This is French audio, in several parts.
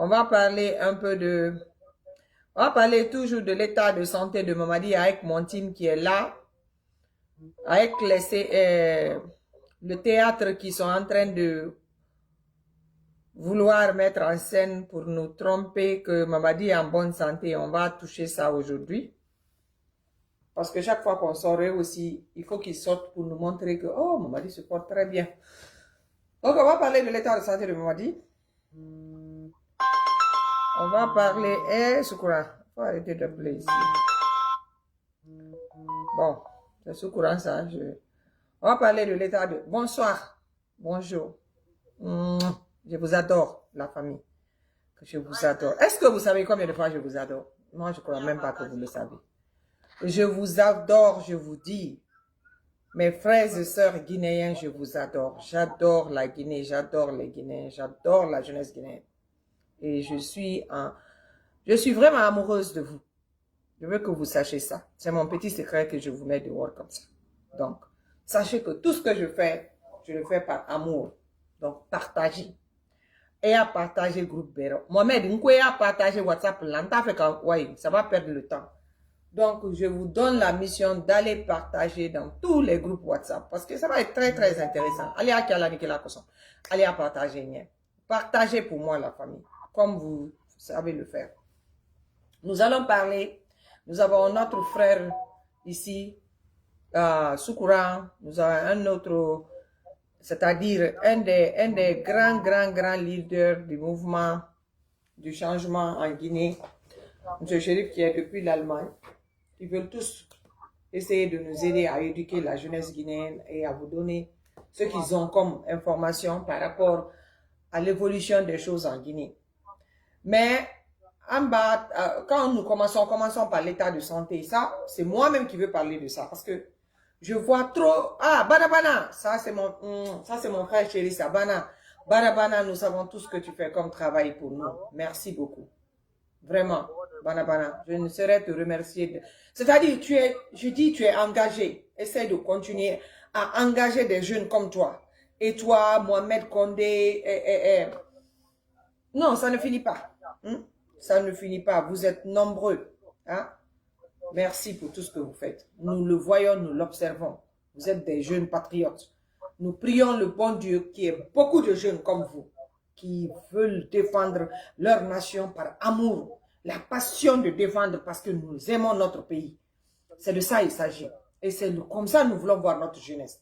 On va parler un peu de... On va parler toujours de l'état de santé de Mamadi avec mon team qui est là, avec le théâtre qui sont en train de vouloir mettre en scène pour nous tromper que Mamadi est en bonne santé. On va toucher ça aujourd'hui. Parce que chaque fois qu'on sort aussi, il faut qu'ils sortent pour nous montrer que, oh, Mamadi se porte très bien. Donc, on va parler de l'état de santé de Mamadi. On va parler... Eh, Soukoura, il faut arrêter d'appeler ici. Bon, c'est Soukoura ça. On va parler de l'état de... Bonsoir. Bonjour. Je vous adore, la famille. Je vous adore. Est-ce que vous savez combien de fois je vous adore? Moi, je ne crois même pas que vous le savez. Je vous adore, je vous dis. Mes frères et sœurs guinéens, je vous adore. J'adore la Guinée, j'adore les Guinéens, j'adore la jeunesse guinéenne. Et je suis vraiment amoureuse de vous. Je veux que vous sachiez ça. C'est mon petit secret que je vous mets dehors comme ça. Donc, sachez que tout ce que je le fais par amour. Donc, partagez. Et à partager le groupe Béro. Mohamed, vous pouvez partager WhatsApp. Ça va perdre le temps. Donc, je vous donne la mission d'aller partager dans tous les groupes WhatsApp. Parce que ça va être très, très intéressant. Allez à Kiala Nikela Koson. Allez à partager. Partagez pour moi la famille. Comme vous savez le faire. Nous allons parler. Nous avons notre frère ici, Soukoura. Nous avons un autre, c'est-à-dire un des grands leaders du mouvement du changement en Guinée. M. Chérif qui est depuis l'Allemagne. Ils veulent tous essayer de nous aider à éduquer la jeunesse guinéenne et à vous donner ce qu'ils ont comme information par rapport à l'évolution des choses en Guinée. Mais en bas, quand nous commençons par l'état de santé. Ça, c'est moi-même qui veux parler de ça parce que je vois trop. Ah, Banabana, ça c'est mon frère chéri, ça. Banabana, nous savons tout ce que tu fais comme travail pour nous. Merci beaucoup. Vraiment, Banabana, je ne saurais te remercier. C'est-à-dire, tu es engagé. Essaye de continuer à engager des jeunes comme toi. Et toi, Mohamed Condé, non, ça ne finit pas. Ça ne finit pas. Vous êtes nombreux. Hein? Merci pour tout ce que vous faites. Nous le voyons, nous l'observons. Vous êtes des jeunes patriotes. Nous prions le bon Dieu qui ait beaucoup de jeunes comme vous, qui veulent défendre leur nation par amour, la passion de défendre parce que nous aimons notre pays. C'est de ça il s'agit. Et c'est comme ça nous voulons voir notre jeunesse.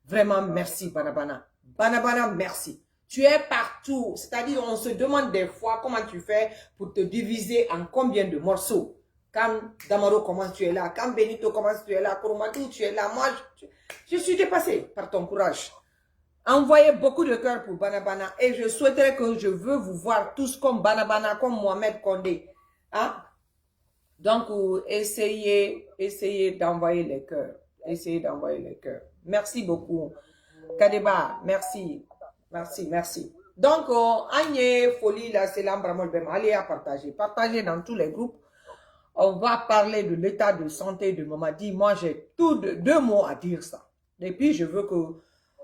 Vraiment, merci Banabana. Banabana, merci. Tu es partout. C'est-à-dire, on se demande des fois comment tu fais pour te diviser en combien de morceaux. Quand Damaro, comment tu es là. Quand Benito, comment tu es là. Kouroumadou, tu es là. Moi, je suis dépassée par ton courage. Envoyez beaucoup de cœur pour Banabana. Et je souhaiterais que je veux vous voir tous comme Banabana, comme Mohamed Condé. Hein? Donc, essayez d'envoyer les cœurs. Essayez d'envoyer les cœurs. Merci beaucoup. Kadeba, merci. Merci. Donc, Agnès Folie, là, c'est l'embramol Bema. Allez à partager. Partagez dans tous les groupes. On va parler de l'état de santé de Mamadi. Moi, j'ai deux mots à dire ça. Et puis, je veux que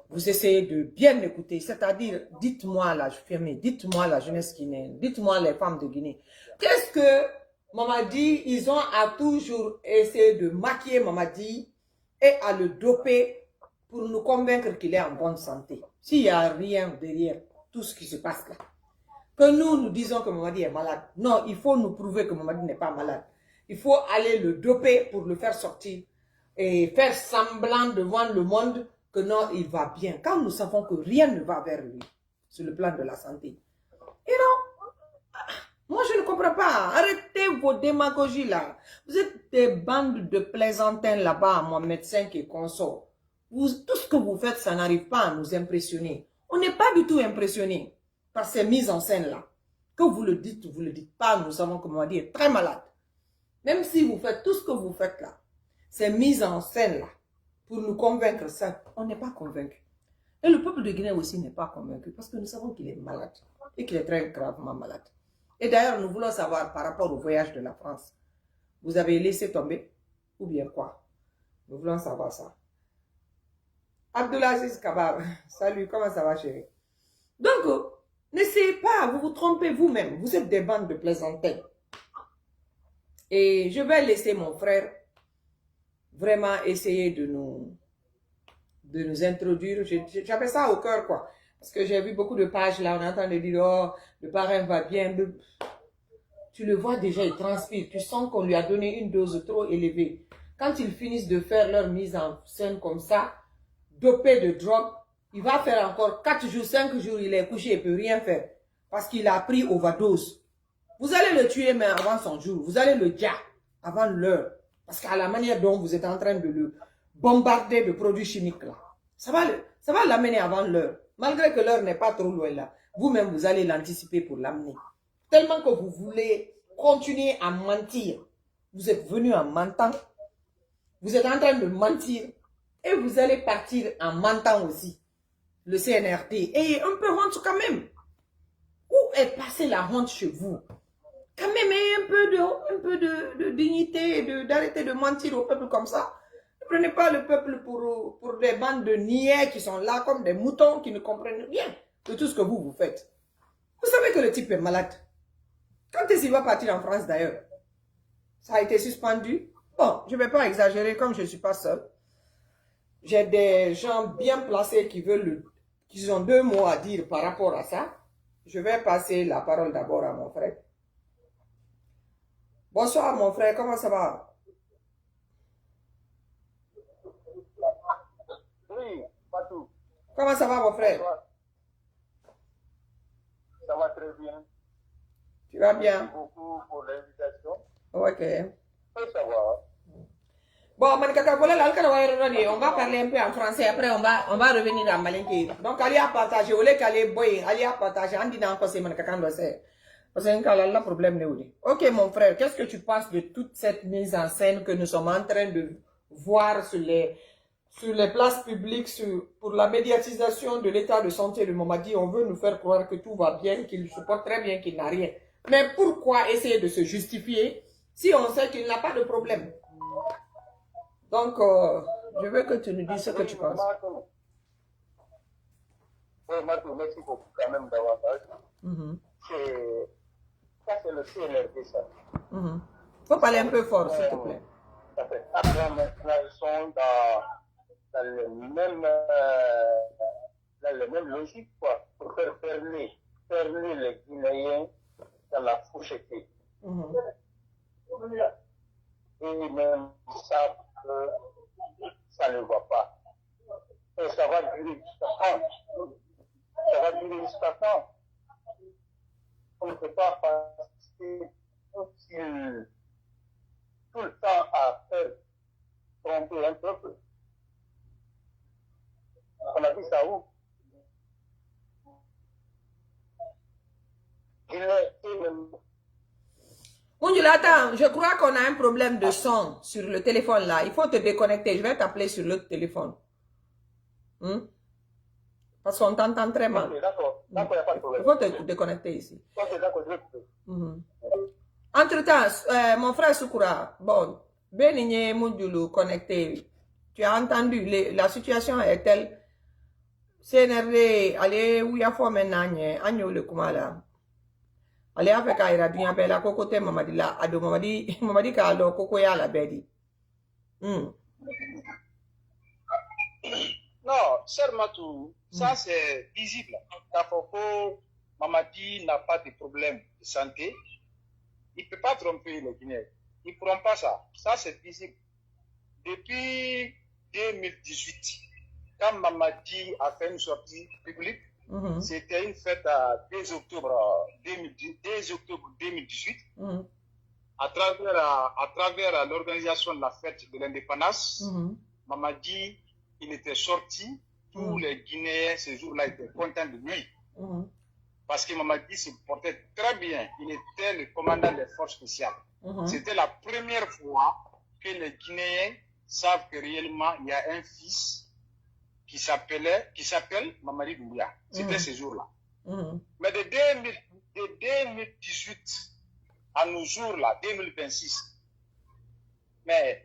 vous essayez de bien écouter. C'est-à-dire, dites-moi la famille, dites-moi la jeunesse guinéenne, dites-moi les femmes de Guinée. Qu'est-ce que Mamadi, ils ont à toujours essayé de maquiller Mamadi et à le doper pour nous convaincre qu'il est en bonne santé. S'il n'y a rien derrière tout ce qui se passe là. Que nous disons que Mamadi est malade. Non, il faut nous prouver que Mamadi n'est pas malade. Il faut aller le doper pour le faire sortir et faire semblant devant le monde que non, il va bien. Quand nous savons que rien ne va vers lui sur le plan de la santé. Et non, moi je ne comprends pas. Arrêtez vos démagogies là. Vous êtes des bandes de plaisantins là-bas, mon médecin qui est consort. Tout ce que vous faites, ça n'arrive pas à nous impressionner. On n'est pas du tout impressionné par ces mises en scène là. Que vous le dites pas, nous savons que Mamadi est très malade. Même si vous faites tout ce que vous faites là, ces mises en scène là, pour nous convaincre ça, on n'est pas convaincu. Et le peuple de Guinée aussi n'est pas convaincu parce que nous savons qu'il est malade et qu'il est très gravement malade. Et d'ailleurs, nous voulons savoir par rapport au voyage de la France, vous avez laissé tomber ou bien quoi? Nous voulons savoir ça. Abdoulaziz Kabab, salut, comment ça va chérie? Donc, N'essayez pas, vous vous trompez vous-même. Vous êtes des bandes de plaisantins. Et je vais laisser mon frère vraiment essayer de nous introduire. J'avais ça au cœur, quoi. Parce que j'ai vu beaucoup de pages là, on est en train de dire, oh, le parrain va bien. Tu le vois déjà, il transpire. Tu sens qu'on lui a donné une dose trop élevée. Quand ils finissent de faire leur mise en scène comme ça, dopé de drogue, il va faire encore 4 jours, 5 jours, il est couché, il ne peut rien faire. Parce qu'il a pris overdose. Vous allez le tuer, mais avant son jour. Vous allez le dire avant l'heure. Parce qu'à la manière dont vous êtes en train de le bombarder de produits chimiques là, ça va l'amener avant l'heure. Malgré que l'heure n'est pas trop loin là. Vous-même, vous allez l'anticiper pour l'amener. Tellement que vous voulez continuer à mentir. Vous êtes venu en mentant. Vous êtes en train de mentir. Et vous allez partir en mentant aussi. Le CNRD. Et un peu honte quand même. Où est passée la honte chez vous? Quand même, un peu de dignité et d'arrêter de mentir au peuple comme ça. Ne prenez pas le peuple pour des bandes de niais qui sont là comme des moutons qui ne comprennent rien de tout ce que vous faites. Vous savez que le type est malade. Quand est-ce qu'il va partir en France d'ailleurs? Ça a été suspendu. Bon, je ne vais pas exagérer comme je ne suis pas seule. J'ai des gens bien placés qui ont 2 mots à dire par rapport à ça. Je vais passer la parole d'abord à mon frère. Bonsoir mon frère, comment ça va? Oui, Fatou. Comment ça va mon frère? Ça va très bien. Tu vas bien? Merci beaucoup pour l'invitation. Ok. Oui, ça va. Bon, on va parler un peu en français, après on va revenir en malinké. Donc, allez à partager, allez à partager, on dit dans quoi c'est parce que problème n'est où. Ok, mon frère, qu'est-ce que tu penses de toute cette mise en scène que nous sommes en train de voir sur les places publiques pour la médiatisation de l'état de santé de Mamadi? On veut nous faire croire que tout va bien, qu'il se porte très bien, qu'il n'a rien. Mais pourquoi essayer de se justifier si on sait qu'il n'a pas de problème? Donc, je veux que tu nous dises ce que tu penses. Oui, Marco, merci beaucoup quand même davantage. Ça, c'est le CNRD, ça. Faut parler un peu fort, s'il te plaît. Après, maintenant, ils sont dans les mêmes logiques, quoi, pour faire fermer les Guinéens dans la fourcheté. Et même ça, ça ne va pas. Et ça va durer jusqu'à quand? Ça va durer jusqu'à quand? On ne peut pas passer tout le temps à faire tromper un peuple. On a vu ça où? Attends, je crois qu'on a un problème de son sur le téléphone là. Il faut te déconnecter. Je vais t'appeler sur l'autre téléphone. Parce qu'on t'entend très mal. Okay, d'accord, il n'y a pas de problème. Il faut te déconnecter ici. Ok, d'accord, je peux. Entre-temps, mon frère Soukoura, bon, Benigné Moudjoulou connecté. Tu as entendu, la situation est telle. CNRD, allez, où il y a fort maintenant, agneau le Kumala. Allez, avec Aïra, du n'y la cocotte, Mamadi la, ado Mamadi Kalo, Kokoya la Bedi. Non, cher Matou, ça c'est visible. Kafoko, Mamadi n'a pas de problème de santé. Il ne peut pas tromper les Guinéens. Ils ne pourront pas ça. Ça c'est visible. Depuis 2018, quand Mamadi a fait une sortie publique, c'était une fête à 2 octobre 2018, à travers l'organisation de la fête de l'indépendance. Mamadi, il était sorti, tous les Guinéens ce jour-là étaient contents de lui. Parce que Mamadi se portait très bien, il était le commandant des forces spéciales. C'était la première fois que les Guinéens savent que réellement il y a un fils qui s'appelle Mamadi Doumbouya. C'était ce jour-là. Mais de 2018 à nos jours-là, 2026, mais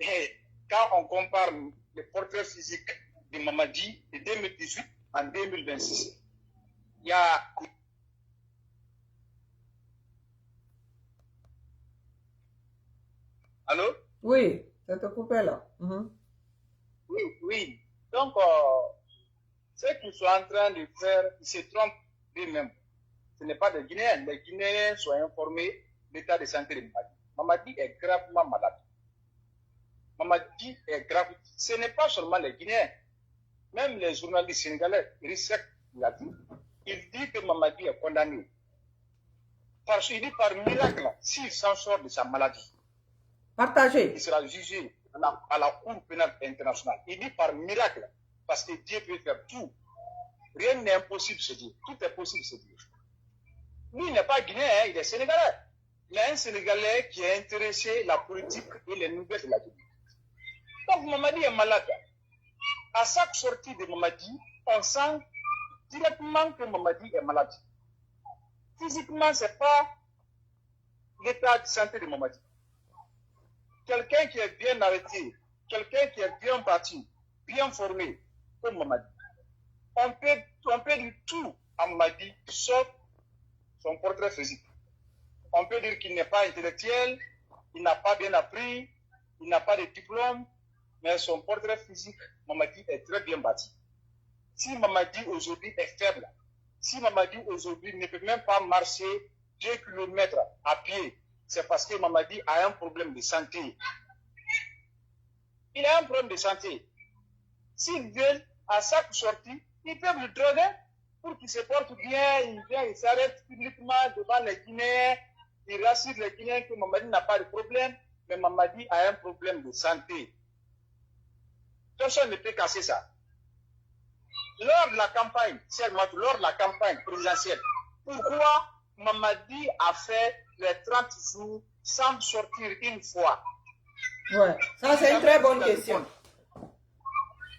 quand on compare les portraits physiques de Mamadi de 2018 en 2026, il y a Allô? Oui, ça te coupé là. Oui, oui. Donc, ce qu'ils sont en train de faire, ils se trompent eux-mêmes. Ce n'est pas des Guinéens. Les Guinéens sont informés de l'état de santé de Mamadi. Mamadi est gravement malade. Mamadi est grave. Ce n'est pas seulement les Guinéens. Même les journalistes sénégalais, Rissek l'a dit. Il dit que Mamadi est condamné. Parce qu'il dit par miracle, s'il s'en sort de sa maladie, Partagez. il sera jugé à la Cour pénale internationale. Il dit par miracle, parce que Dieu peut faire tout. Rien n'est impossible, se dire. Tout est possible, se dire. Lui, il n'est pas guinéen, il est sénégalais. Il y a un Sénégalais qui est intéressé la politique et les nouvelles de la Guinée. Donc, Mamadi est malade. À chaque sortie de Mamadi, on sent directement que Mamadi est malade. Physiquement, ce n'est pas l'état de santé de Mamadi. Quelqu'un qui est bien arrêté, quelqu'un qui est bien bâti, bien formé, comme Mamadi, on peut dire tout à Mamadi, sauf son portrait physique. On peut dire qu'il n'est pas intellectuel, il n'a pas bien appris, il n'a pas de diplôme, mais son portrait physique, Mamadi, est très bien bâti. Si Mamadi aujourd'hui est faible, si Mamadi aujourd'hui ne peut même pas marcher 2 km à pied, c'est parce que Mamadi a un problème de santé. Il a un problème de santé. S'ils veulent, à chaque sortie, ils peuvent le droguer pour qu'il se porte bien, il vient, il s'arrête publiquement devant les Guinéens, il rassure les Guinéens que Mamadi n'a pas de problème, mais Mamadi a un problème de santé. Personne ne peut casser ça. Lors de la campagne, lors de la campagne présidentielle, pourquoi Mamadi a fait les 30 jours sans sortir une fois? Ouais, ça c'est une très bonne question.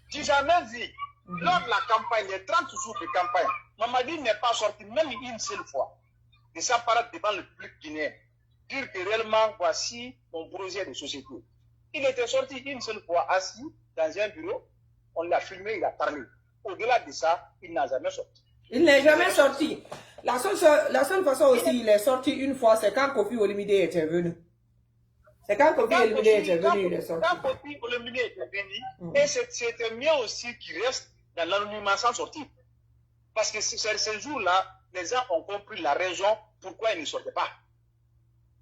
J'ai jamais vu, lors de la campagne, les 30 jours de campagne, Mamadi n'est pas sorti même une seule fois de s'apparaître devant le public guinéen, dire que réellement, voici mon projet de société. Il était sorti une seule fois assis dans un bureau, on l'a filmé, il a parlé. Au-delà de ça, il n'a jamais sorti. Il n'est jamais sorti. La seule façon aussi, il est sorti une fois, c'est quand Kofi Olomide était venu. C'est quand Kofi Olomide était venu, il est sorti. Quand Kofi Olomide était venu, et c'était mieux aussi qu'il reste dans l'anonymat sans sortir. Parce que ce jour-là, les gens ont compris la raison pourquoi il ne sortait pas.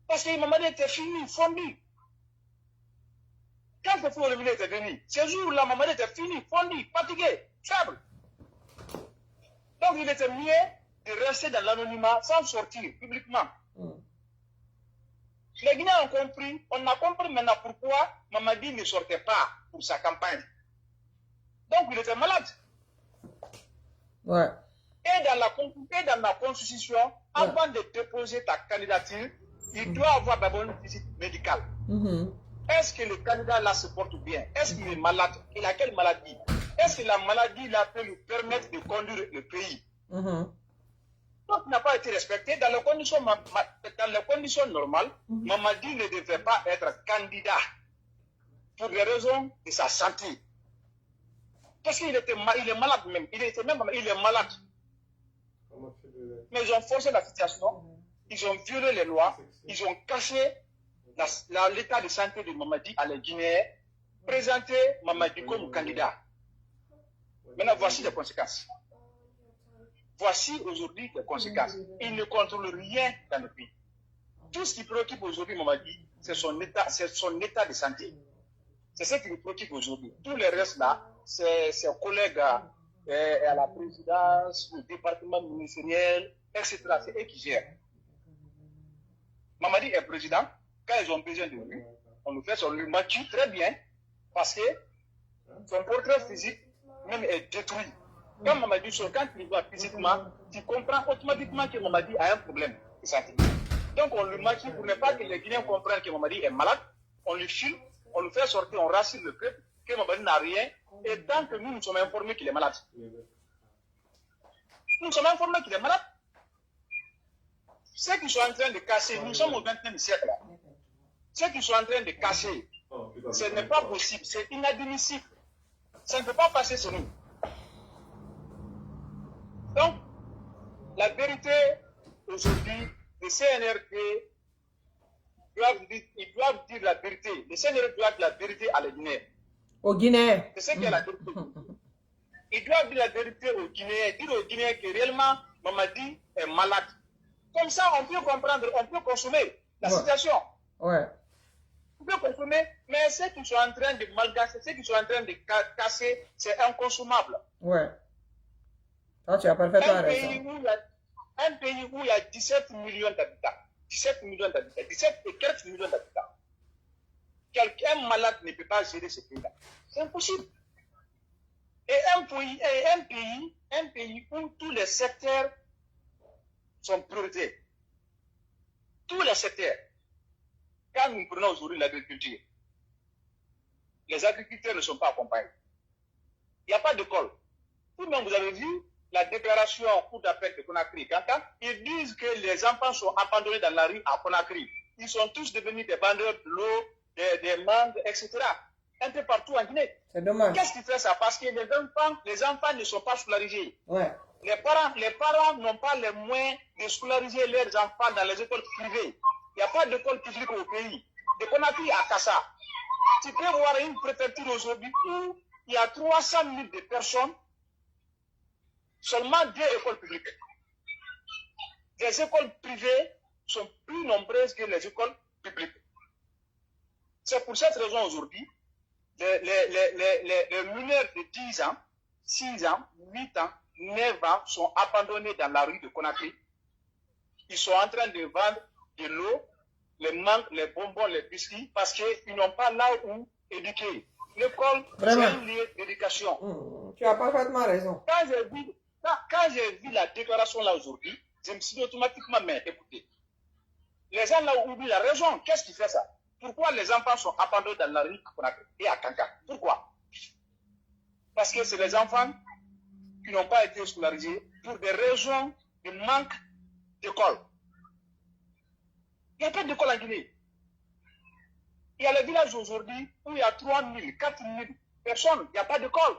Parce que Mamadi était fini, fondu. Quand Kofi Olomide était venu, ce jour-là, Mamadi était fini, fondu, fatigué, faible. Donc, il était mieux de rester dans l'anonymat sans sortir publiquement. Les Guinéens ont compris, on a compris maintenant pourquoi Mamadi ne sortait pas pour sa campagne. Donc, il était malade. Ouais. Et dans la constitution, avant de déposer ta candidature, il doit avoir d'abord une visite médicale. Est-ce que le candidat là se porte bien? Est-ce qu'il est malade? Il a quelle maladie? Est-ce que la maladie là peut lui permettre de conduire le pays? Donc, il n'a pas été respecté. Dans les conditions normales, Mamadi ne devait pas être candidat pour des raisons de sa santé. Parce qu'il est malade même. Il est malade. Mais ils ont forcé la situation, ils ont violé les lois, ils ont caché l'état de santé de Mamadi à les Guinéens, présenté Mamadi comme candidat. Maintenant, voici les conséquences. Voici aujourd'hui les conséquences. Il ne contrôle rien dans le pays. Tout ce qui préoccupe aujourd'hui Mamadi, c'est son état de santé. C'est ce qui le préoccupe aujourd'hui. Tous les restes là, c'est ses collègues à la présidence, le département ministériel, etc. C'est eux qui gèrent. Mamadi est président. Quand ils ont besoin de lui, on lui maquille très bien parce que son portrait physique même est détruit. Quand Mamadi sort, quand il voit physiquement, tu comprends automatiquement que Mamadi a un problème de santé. Donc on lui maquille pour ne pas que les Guinéens comprennent que Mamadi est malade. On lui filme, on lui fait sortir, on rassure le peuple que Mamadi n'a rien. Et tant que nous sommes informés qu'il est malade. Nous sommes informés qu'il est malade. Ceux qui sont en train de casser, nous sommes au XXe siècle. Ceux qui sont en train de casser, ce n'est pas possible, c'est inadmissible. Ça ne peut pas passer sur nous. Donc, la vérité aujourd'hui, le CNRD ils doivent dire la vérité. Les Seigneurs doivent dire la vérité à les Guinéens. Aux Guinéens. C'est ce qu'est la vérité. Ils doivent dire la vérité aux Guinéens, dire aux Guinéens que réellement Mamadi est malade. Comme ça, on peut comprendre, on peut consommer la situation. Ouais. On peut consommer, mais ceux qui sont en train de malgasser, ceux qui sont en train de casser, c'est inconsommable. Ouais. Ah, tu as parfaitement raison. Un pays où il y a 17 millions d'habitants, 17 millions d'habitants, 17 et quelques millions d'habitants. Quelqu'un malade ne peut pas gérer ce pays-là. C'est impossible. Et un pays où tous les secteurs sont prioritaires. Tous les secteurs. Quand nous prenons aujourd'hui l'agriculture, les agriculteurs ne sont pas accompagnés. Il n'y a pas d'école. Vous-même, vous avez vu la déclaration pour d'appel de Conakry. Quand ils disent que les enfants sont abandonnés dans la rue à Conakry, ils sont tous devenus des vendeurs de l'eau, des mangues, etc. Un peu partout en Guinée. C'est dommage. Qu'est-ce qui fait ça? Parce que les enfants ne sont pas scolarisés. Ouais. Les parents n'ont pas les moyens de scolariser leurs enfants dans les écoles privées. Il n'y a pas d'école publique au pays. De Conakry à Kassa. Tu peux voir une préfecture aujourd'hui où il y a 300 000 de personnes, seulement 2 écoles publiques. Les écoles privées sont plus nombreuses que les écoles publiques. C'est pour cette raison aujourd'hui, les mineurs de 10 ans, 6 ans, 8 ans, 9 ans sont abandonnés dans la rue de Conakry. Ils sont en train de vendre de l'eau, les mangues, les bonbons, les biscuits, parce qu'ils n'ont pas là où éduquer. L'école, c'est un lieu d'éducation. Tu as parfaitement raison. Quand j'ai vu la déclaration là aujourd'hui, je me suis dit automatiquement, mais écoutez, les gens là oublient la raison. Qu'est-ce qui fait ça? Pourquoi les enfants sont abandonnés dans la rue à Conakry et à Kanka? Pourquoi? Parce que c'est les enfants qui n'ont pas été scolarisés pour des raisons de manque d'école. Il n'y a pas d'école en Guinée. Il y a le village aujourd'hui où il y a 3 000, 4 000 personnes, il n'y a pas d'école.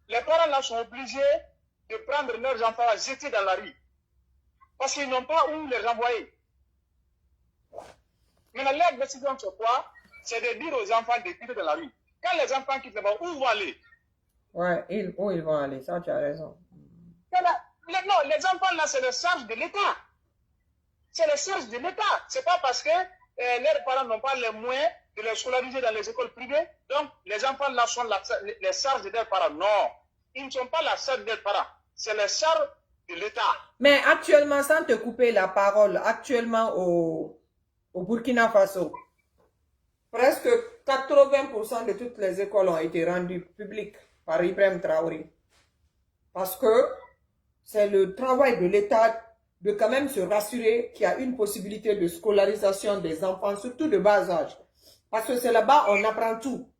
Les parents là sont obligés de prendre leurs enfants à jeter dans la rue. Parce qu'ils n'ont pas où les renvoyer. Maintenant, leur décision, c'est quoi? C'est de dire aux enfants de quitter dans la rue. Quand les enfants quittent là-bas, où vont aller? Ouais, où ils vont aller, ça tu as raison. Non, les enfants là, c'est le charge de l'État. C'est le charge de l'État. C'est pas parce que leurs parents n'ont pas les moyens de les scolariser dans les écoles privées. Donc, les enfants là sont les charges de leurs parents. Non, ils ne sont pas la charge de leurs parents. C'est la charge de l'État. Mais actuellement, sans te couper la parole, actuellement au Burkina Faso, presque 80% de toutes les écoles ont été rendues publiques par Ibrahim Traoré. Parce que c'est le travail de l'État de quand même se rassurer qu'il y a une possibilité de scolarisation des enfants, surtout de bas âge. Parce que c'est là-bas on apprend tout.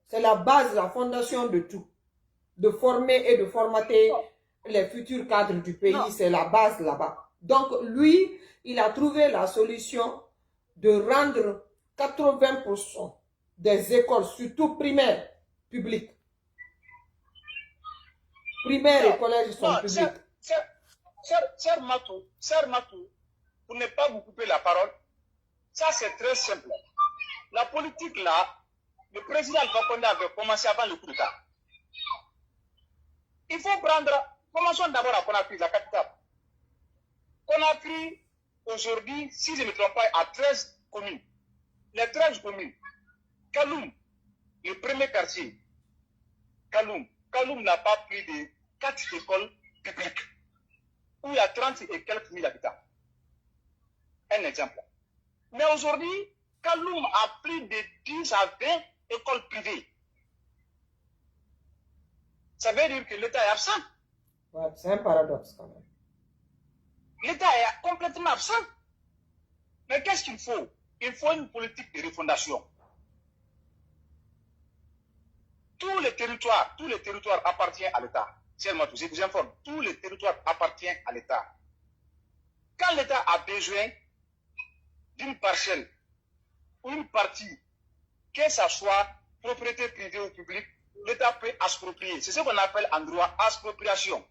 C'est la base, la fondation de tout. De former et de formater les futurs cadres du pays, c'est la base là-bas. Donc lui, il a trouvé la solution de rendre 80% des écoles, surtout primaires, publiques. Primaires et collèges sont publics. Cher Matou, pour ne pas vous couper la parole, ça c'est très simple. La politique là, le président Alpha Condé avait commencé avant le coup d'État. Il faut prendre, commençons d'abord à Conakry, la capitale. Conakry, aujourd'hui, si je ne me trompe pas, a 13 communes. Les 13 communes, Kaloum, le premier quartier, Kaloum n'a pas plus de 4 écoles publiques, où il y a 30 et quelques mille habitants. Un exemple. Mais aujourd'hui, Kaloum a plus de 10 à 20 écoles privées. Ça veut dire que l'État est absent. Ouais, c'est un paradoxe quand même. L'État est complètement absent. Mais qu'est-ce qu'il faut? Il faut une politique de refondation. Tous les territoires appartiennent à l'État. Seulement, je vous informe, tous les territoires appartiennent à l'État. Quand l'État a besoin d'une parcelle ou une partie, que ce soit propriété privée ou publique, l'État peut exproprier. C'est ce qu'on appelle en droit expropriation.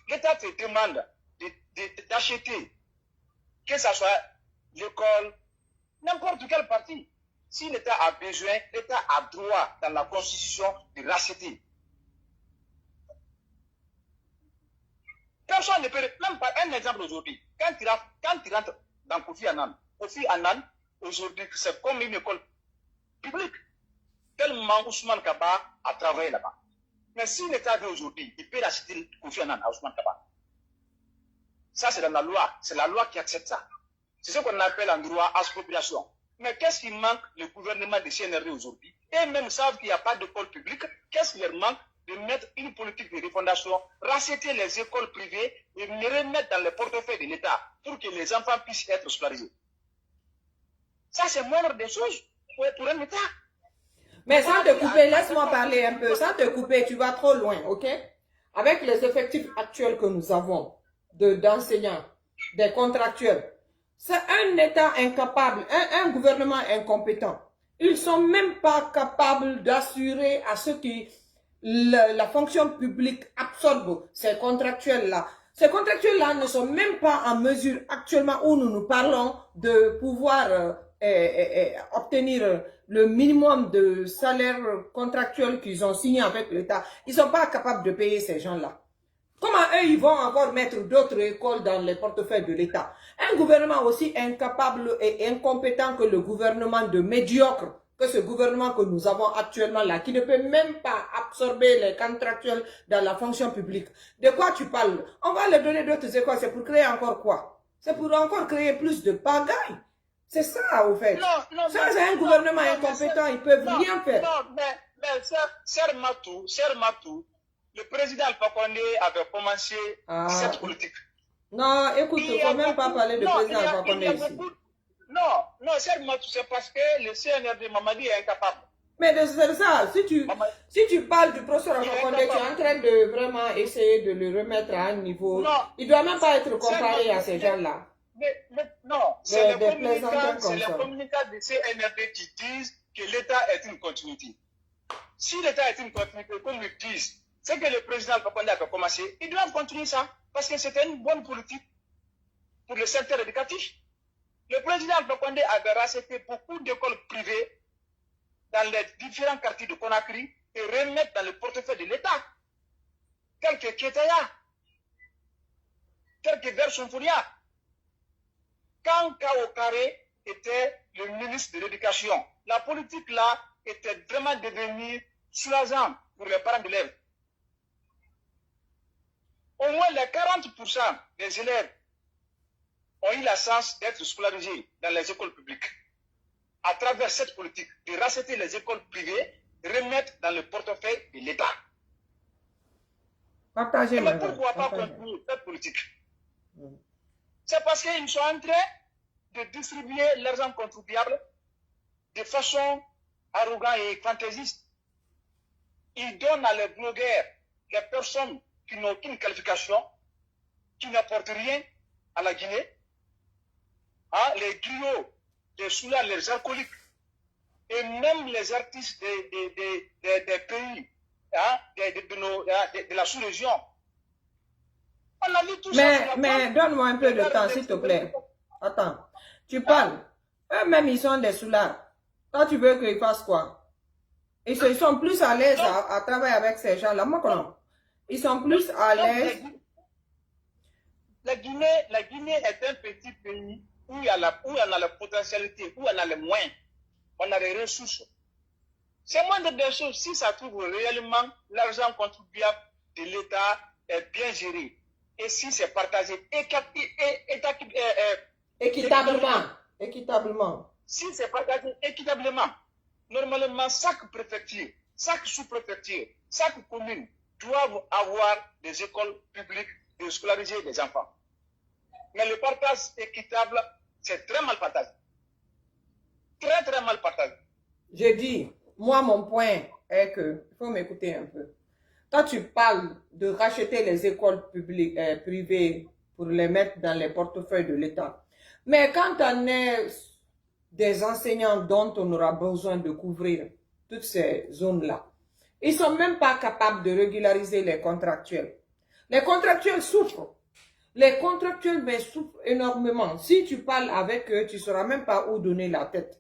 L'État te demande d'acheter, que ce soit l'école, N'importe quel parti. Si l'État a besoin, l'État a droit dans la Constitution de racheter. Personne ne peut, même par un exemple aujourd'hui, quand tu rentres dans Kofi Annan, aujourd'hui, c'est comme une école publique. Tellement Ousmane Kaba a travaillé là-bas. Mais si l'État veut aujourd'hui, il peut racheter Kofi Annan à Ousmane Kaba. Ça, c'est dans la loi. C'est la loi qui accepte ça. C'est ce qu'on appelle en droit expropriation. Mais qu'est-ce qui manque le gouvernement de CNRD aujourd'hui? Et même savent qu'il n'y a pas d'école publique. Qu'est-ce qui leur manque? De mettre une politique de refondation, racheter les écoles privées et les remettre dans le portefeuille de l'État pour que les enfants puissent être scolarisés. Ça, c'est moindre des choses pour un État. Mais sans te couper, laisse-moi parler un peu. Sans te couper, tu vas trop loin, ok? Avec les effectifs actuels que nous avons d'enseignants, des contractuels, c'est un État incapable, un gouvernement incompétent. Ils sont même pas capables d'assurer à ceux qui la fonction publique absorbe ces contractuels-là. Ces contractuels-là ne sont même pas en mesure actuellement où nous nous parlons de pouvoir obtenir le minimum de salaire contractuel qu'ils ont signé avec l'État. Ils ne sont pas capables de payer ces gens-là. Comment eux, ils vont encore mettre d'autres écoles dans les portefeuilles de l'État? Un gouvernement aussi incapable et incompétent que le gouvernement de médiocre, que ce gouvernement que nous avons actuellement là, qui ne peut même pas absorber les contractuels dans la fonction publique. De quoi tu parles? On va leur donner d'autres écoles, c'est pour créer encore quoi? C'est pour encore créer plus de pagaille. C'est ça, au fait. Non, ça, c'est un gouvernement incompétent, ils ne peuvent rien faire. Non, mais Ser Matou, le président Alpha Condé avait commencé cette politique. Non, écoute, il ne faut même pas parler de président Alpha Condé ici. Non, Ser Matou, c'est parce que le CNRD Mamadi est incapable. Mais c'est ça, si tu parles du professeur Alpha Condé, tu es en train de vraiment essayer de le remettre à un niveau. Non, il ne doit même pas être comparé à ces gens-là. Non, c'est les communicats de CNRD qui disent que l'État est une continuité. Si l'État est une continuité, comme ils disent, c'est que le président Alpha Condé a commencé, ils doivent continuer ça, parce que c'était une bonne politique pour le secteur éducatif. Le président Alpha Condé avait racheté beaucoup d'écoles privées dans les différents quartiers de Conakry et remettre dans le portefeuille de l'État. Tel que Ketaya, tel que Versonfouria. Quand Kao Kare était le ministre de l'Éducation, la politique là était vraiment devenue soulageante pour les parents d'élèves. Au moins les 40% des élèves ont eu la chance d'être scolarisés dans les écoles publiques. À travers cette politique, de racheter les écoles privées, de remettre dans le portefeuille de l'État. Mais pourquoi pas continuer cette politique? C'est parce qu'ils sont en train de distribuer l'argent contribuable de façon arrogante et fantaisiste. Ils donnent à les blogueurs, les personnes qui n'ont aucune qualification, qui n'apportent rien à la Guinée, les griots, les soulards, les alcooliques, et même les artistes des pays, de la sous-région. On a mis tout ça. Mais donne-moi un peu de temps, s'il te plaît. Attends, tu parles. Eux-mêmes, ils sont des soulards. Toi, tu veux qu'ils fassent quoi? Ils sont plus à l'aise à travailler avec ces gens-là. Moi, non. Ils sont plus à l'aise. La Guinée est un petit pays où il y a la potentialité, où on a les moyens, on a les ressources. C'est moindre des choses. Si ça trouve réellement l'argent contribuable de l'État est bien géré. Et si c'est partagé équitablement. Si c'est partagé équitablement, normalement, chaque préfecture, chaque sous-préfecture, chaque commune doivent avoir des écoles publiques de scolariser les enfants. Mais le partage équitable, c'est très mal partagé. Très, très mal partagé. Je dis, moi, mon point est que, il faut m'écouter un peu. Quand tu parles de racheter les écoles publiques, privées pour les mettre dans les portefeuilles de l'État, mais quand on est des enseignants dont on aura besoin de couvrir toutes ces zones-là, ils ne sont même pas capables de régulariser les contractuels. Les contractuels souffrent. Les contractuels mais souffrent énormément. Si tu parles avec eux, tu ne sauras même pas où donner la tête.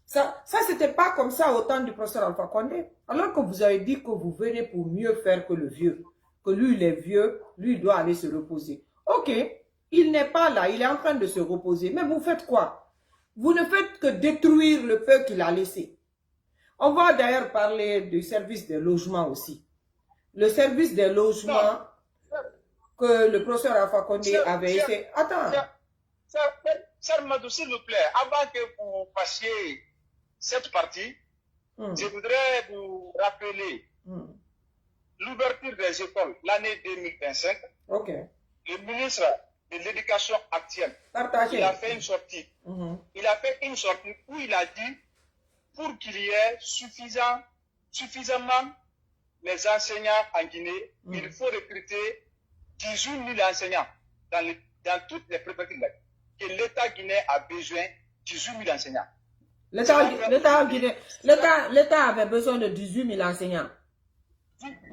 Ça c'était pas comme ça au temps du professeur Alpha Condé. Alors que vous avez dit que vous venez pour mieux faire que le vieux. Que lui, il est vieux, lui, il doit aller se reposer. Ok, il n'est pas là, il est en train de se reposer. Mais vous faites quoi? Vous ne faites que détruire le peu qu'il a laissé. On va d'ailleurs parler du service des logements aussi. Le service des logements que le professeur Alpha Condé avait essayé. Attends. Cher Madou, s'il vous plaît, avant que vous passiez cette partie, je voudrais vous rappeler l'ouverture des écoles l'année 2025. Ok. Le ministre de l'Éducation actuel, Partagez. il a fait une sortie. Il a fait une sortie où il a dit pour qu'il y ait suffisamment les enseignants en Guinée, il faut recruter 18 000 enseignants dans toutes les préfectures. Que l'État guinéen a besoin de 18 000 enseignants. L'État avait besoin de 18 000 enseignants.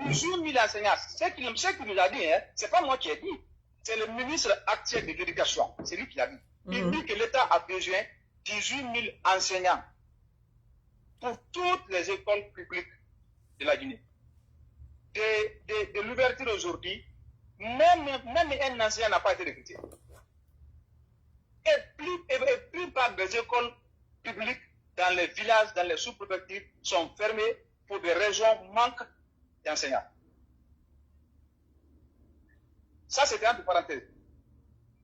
18 000 enseignants. Ce qu'il nous a dit, hein, ce n'est pas moi qui ai dit. C'est le ministre actuel de l'Éducation. C'est lui qui l'a dit. Il dit que l'État a besoin de 18 000 enseignants pour toutes les écoles publiques de la Guinée. De l'ouverture aujourd'hui, même un enseignant n'a pas été recruté. Et plupart des écoles publiques dans les villages, dans les sous-préfectures, sont fermées pour des raisons manque d'enseignants. Ça, c'était entre parenthèses.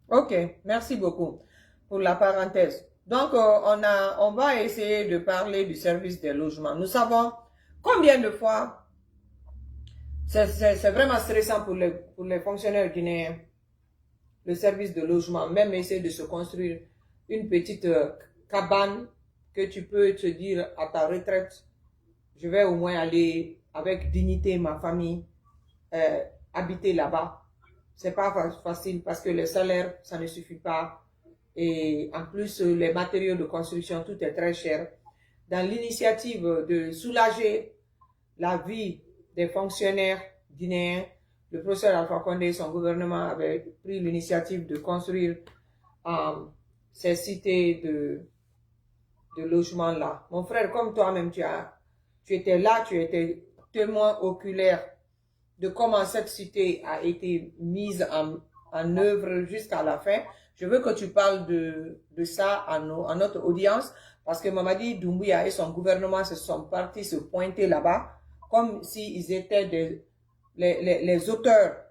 Ok, merci beaucoup pour la parenthèse. Donc, on va essayer de parler du service des logements. Nous savons combien de fois c'est vraiment stressant pour les fonctionnaires guinéens. Le service de logement, même essayer de se construire une petite cabane que tu peux te dire à ta retraite, je vais au moins aller avec dignité ma famille, habiter là-bas. C'est pas facile parce que les salaires, ça ne suffit pas. Et en plus, les matériaux de construction, tout est très cher. Dans l'initiative de soulager la vie des fonctionnaires guinéens, le professeur Alpha Condé et son gouvernement avaient pris l'initiative de construire ces cités de logements là. Mon frère, comme toi-même, tu étais là, tu étais témoin oculaire de comment cette cité a été mise en œuvre jusqu'à la fin. Je veux que tu parles de ça à notre audience, parce que Mamadi Doumbouya et son gouvernement se sont partis se pointer là-bas, comme s'ils étaient les auteurs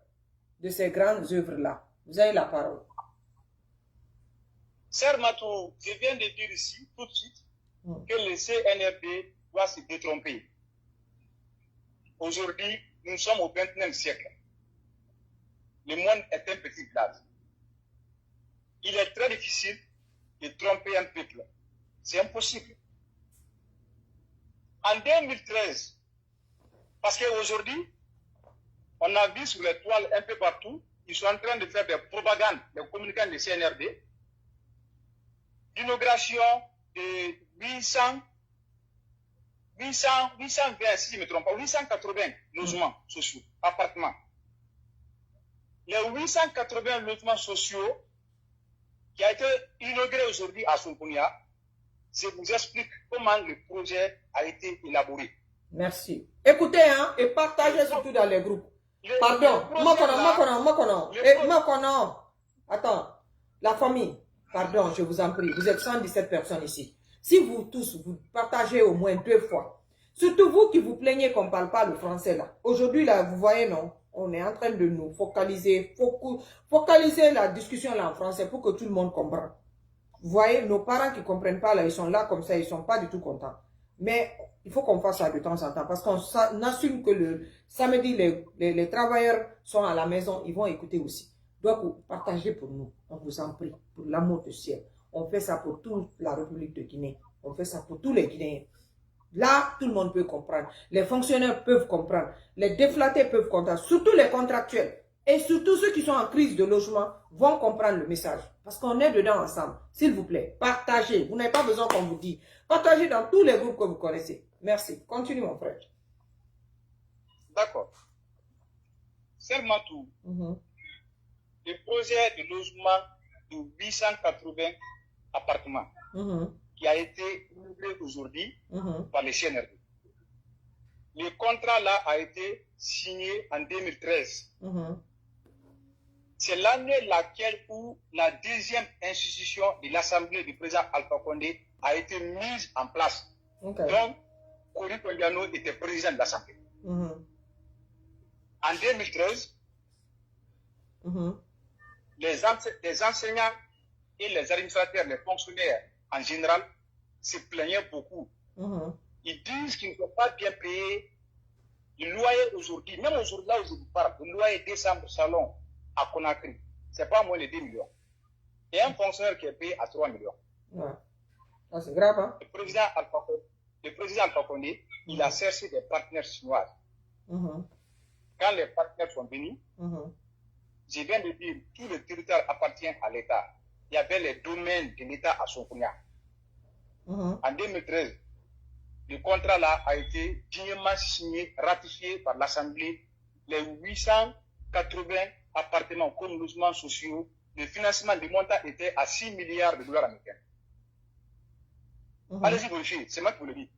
de ces grandes œuvres-là. Vous avez la parole. Sœur Matou, je viens de dire ici, tout de suite, que le CNRD doit se détromper. Aujourd'hui, nous sommes au XXIe siècle. Le monde est un petit village. Il est très difficile de tromper un peuple. C'est impossible. En 2013, parce qu'aujourd'hui, on a vu sur les toiles un peu partout, ils sont en train de faire des propagandes, des communicants de CNRD, d'inauguration de 820, si je ne me trompe pas, 880 logements sociaux, appartements. Les 880 logements sociaux qui a été inauguré aujourd'hui à Soukounia, je vous explique comment le projet a été élaboré. Merci. Écoutez, hein, et partagez surtout dans les groupes. Pardon, attends, la famille, pardon, je vous en prie, vous êtes 117 personnes ici. Si vous tous, vous partagez au moins 2 fois, surtout vous qui vous plaignez qu'on ne parle pas le français là. Aujourd'hui là, vous voyez, non, on est en train de nous focaliser la discussion là en français pour que tout le monde comprenne. Vous voyez, nos parents qui ne comprennent pas là, ils sont là comme ça, ils ne sont pas du tout contents. Mais il faut qu'on fasse ça de temps en temps parce qu'on assume que le samedi, les travailleurs sont à la maison, ils vont écouter aussi. Donc, partagez pour nous, on vous en prie, pour l'amour du ciel. On fait ça pour toute la République de Guinée. On fait ça pour tous les Guinéens. Là, tout le monde peut comprendre. Les fonctionnaires peuvent comprendre. Les déflatés peuvent comprendre. Surtout les contractuels. Et surtout ceux qui sont en crise de logement vont comprendre le message. Parce qu'on est dedans ensemble. S'il vous plaît, partagez. Vous n'avez pas besoin qu'on vous dise. Partagez dans tous les groupes que vous connaissez. Merci. Continue, mon frère. D'accord. Seulement tout. le projet de logement de 880 appartements qui a été inauguré aujourd'hui par les CNRD. Le contrat là a été signé en 2013. C'est l'année laquelle où la deuxième institution de l'Assemblée du président Alpha Condé a été mise en place. Donc, Kori Kondiano était président de l'Assemblée. En 2013, les enseignants et les administrateurs, les fonctionnaires en général, se plaignaient beaucoup. Ils disent qu'ils ne sont pas bien payés. Le loyer aujourd'hui, même aujourd'hui, là où je vous parle, le loyer décembre salon à Conakry, c'est pas moins de 10 millions. Et un fonctionnaire qui est payé à 3 millions. Ouais. Ah, c'est grave, hein? Le président Alpha Condé, il a cherché des partenaires chinois. Quand les partenaires sont venus, je viens de dire, tout le territoire appartient à l'État. Il y avait les domaines de l'État à Sonkounia. En 2013, le contrat là a été dignement signé, ratifié par l'Assemblée. Les 880 appartements comme logements sociaux, le financement du montant était à 6 milliards de dollars américains. Allez-y vérifier, c'est moi qui vous le dis.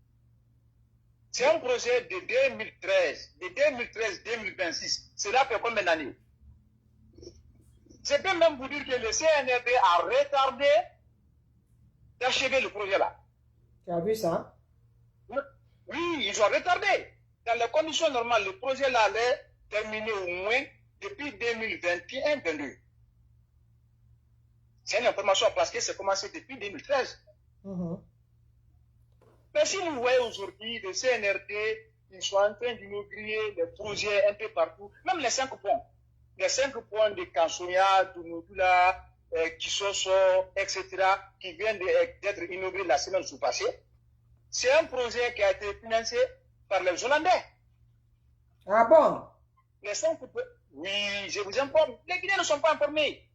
C'est un projet de 2013, de 2013-2026. Cela fait combien d'années? Je peux même vous dire que le CNRD a retardé d'achever le projet là. Tu as vu ça? Oui, ils ont retardé. Dans les conditions normales, le projet là allait terminer au moins depuis 2021-2022. C'est une information parce que c'est commencé depuis 2013. Mais si vous voyez aujourd'hui le CNRD, ils sont en train d'inaugurer des projets un peu partout, même les 5 ponts. Les 5 ponts de Kansoya, de Nodula, Kisoso, etc., qui viennent d'être inaugurés la semaine sous-passée. C'est un projet qui a été financé par les Hollandais. Ah bon? Les 5 ponts, oui, je vous informe. Les Guinéens ne sont pas informés.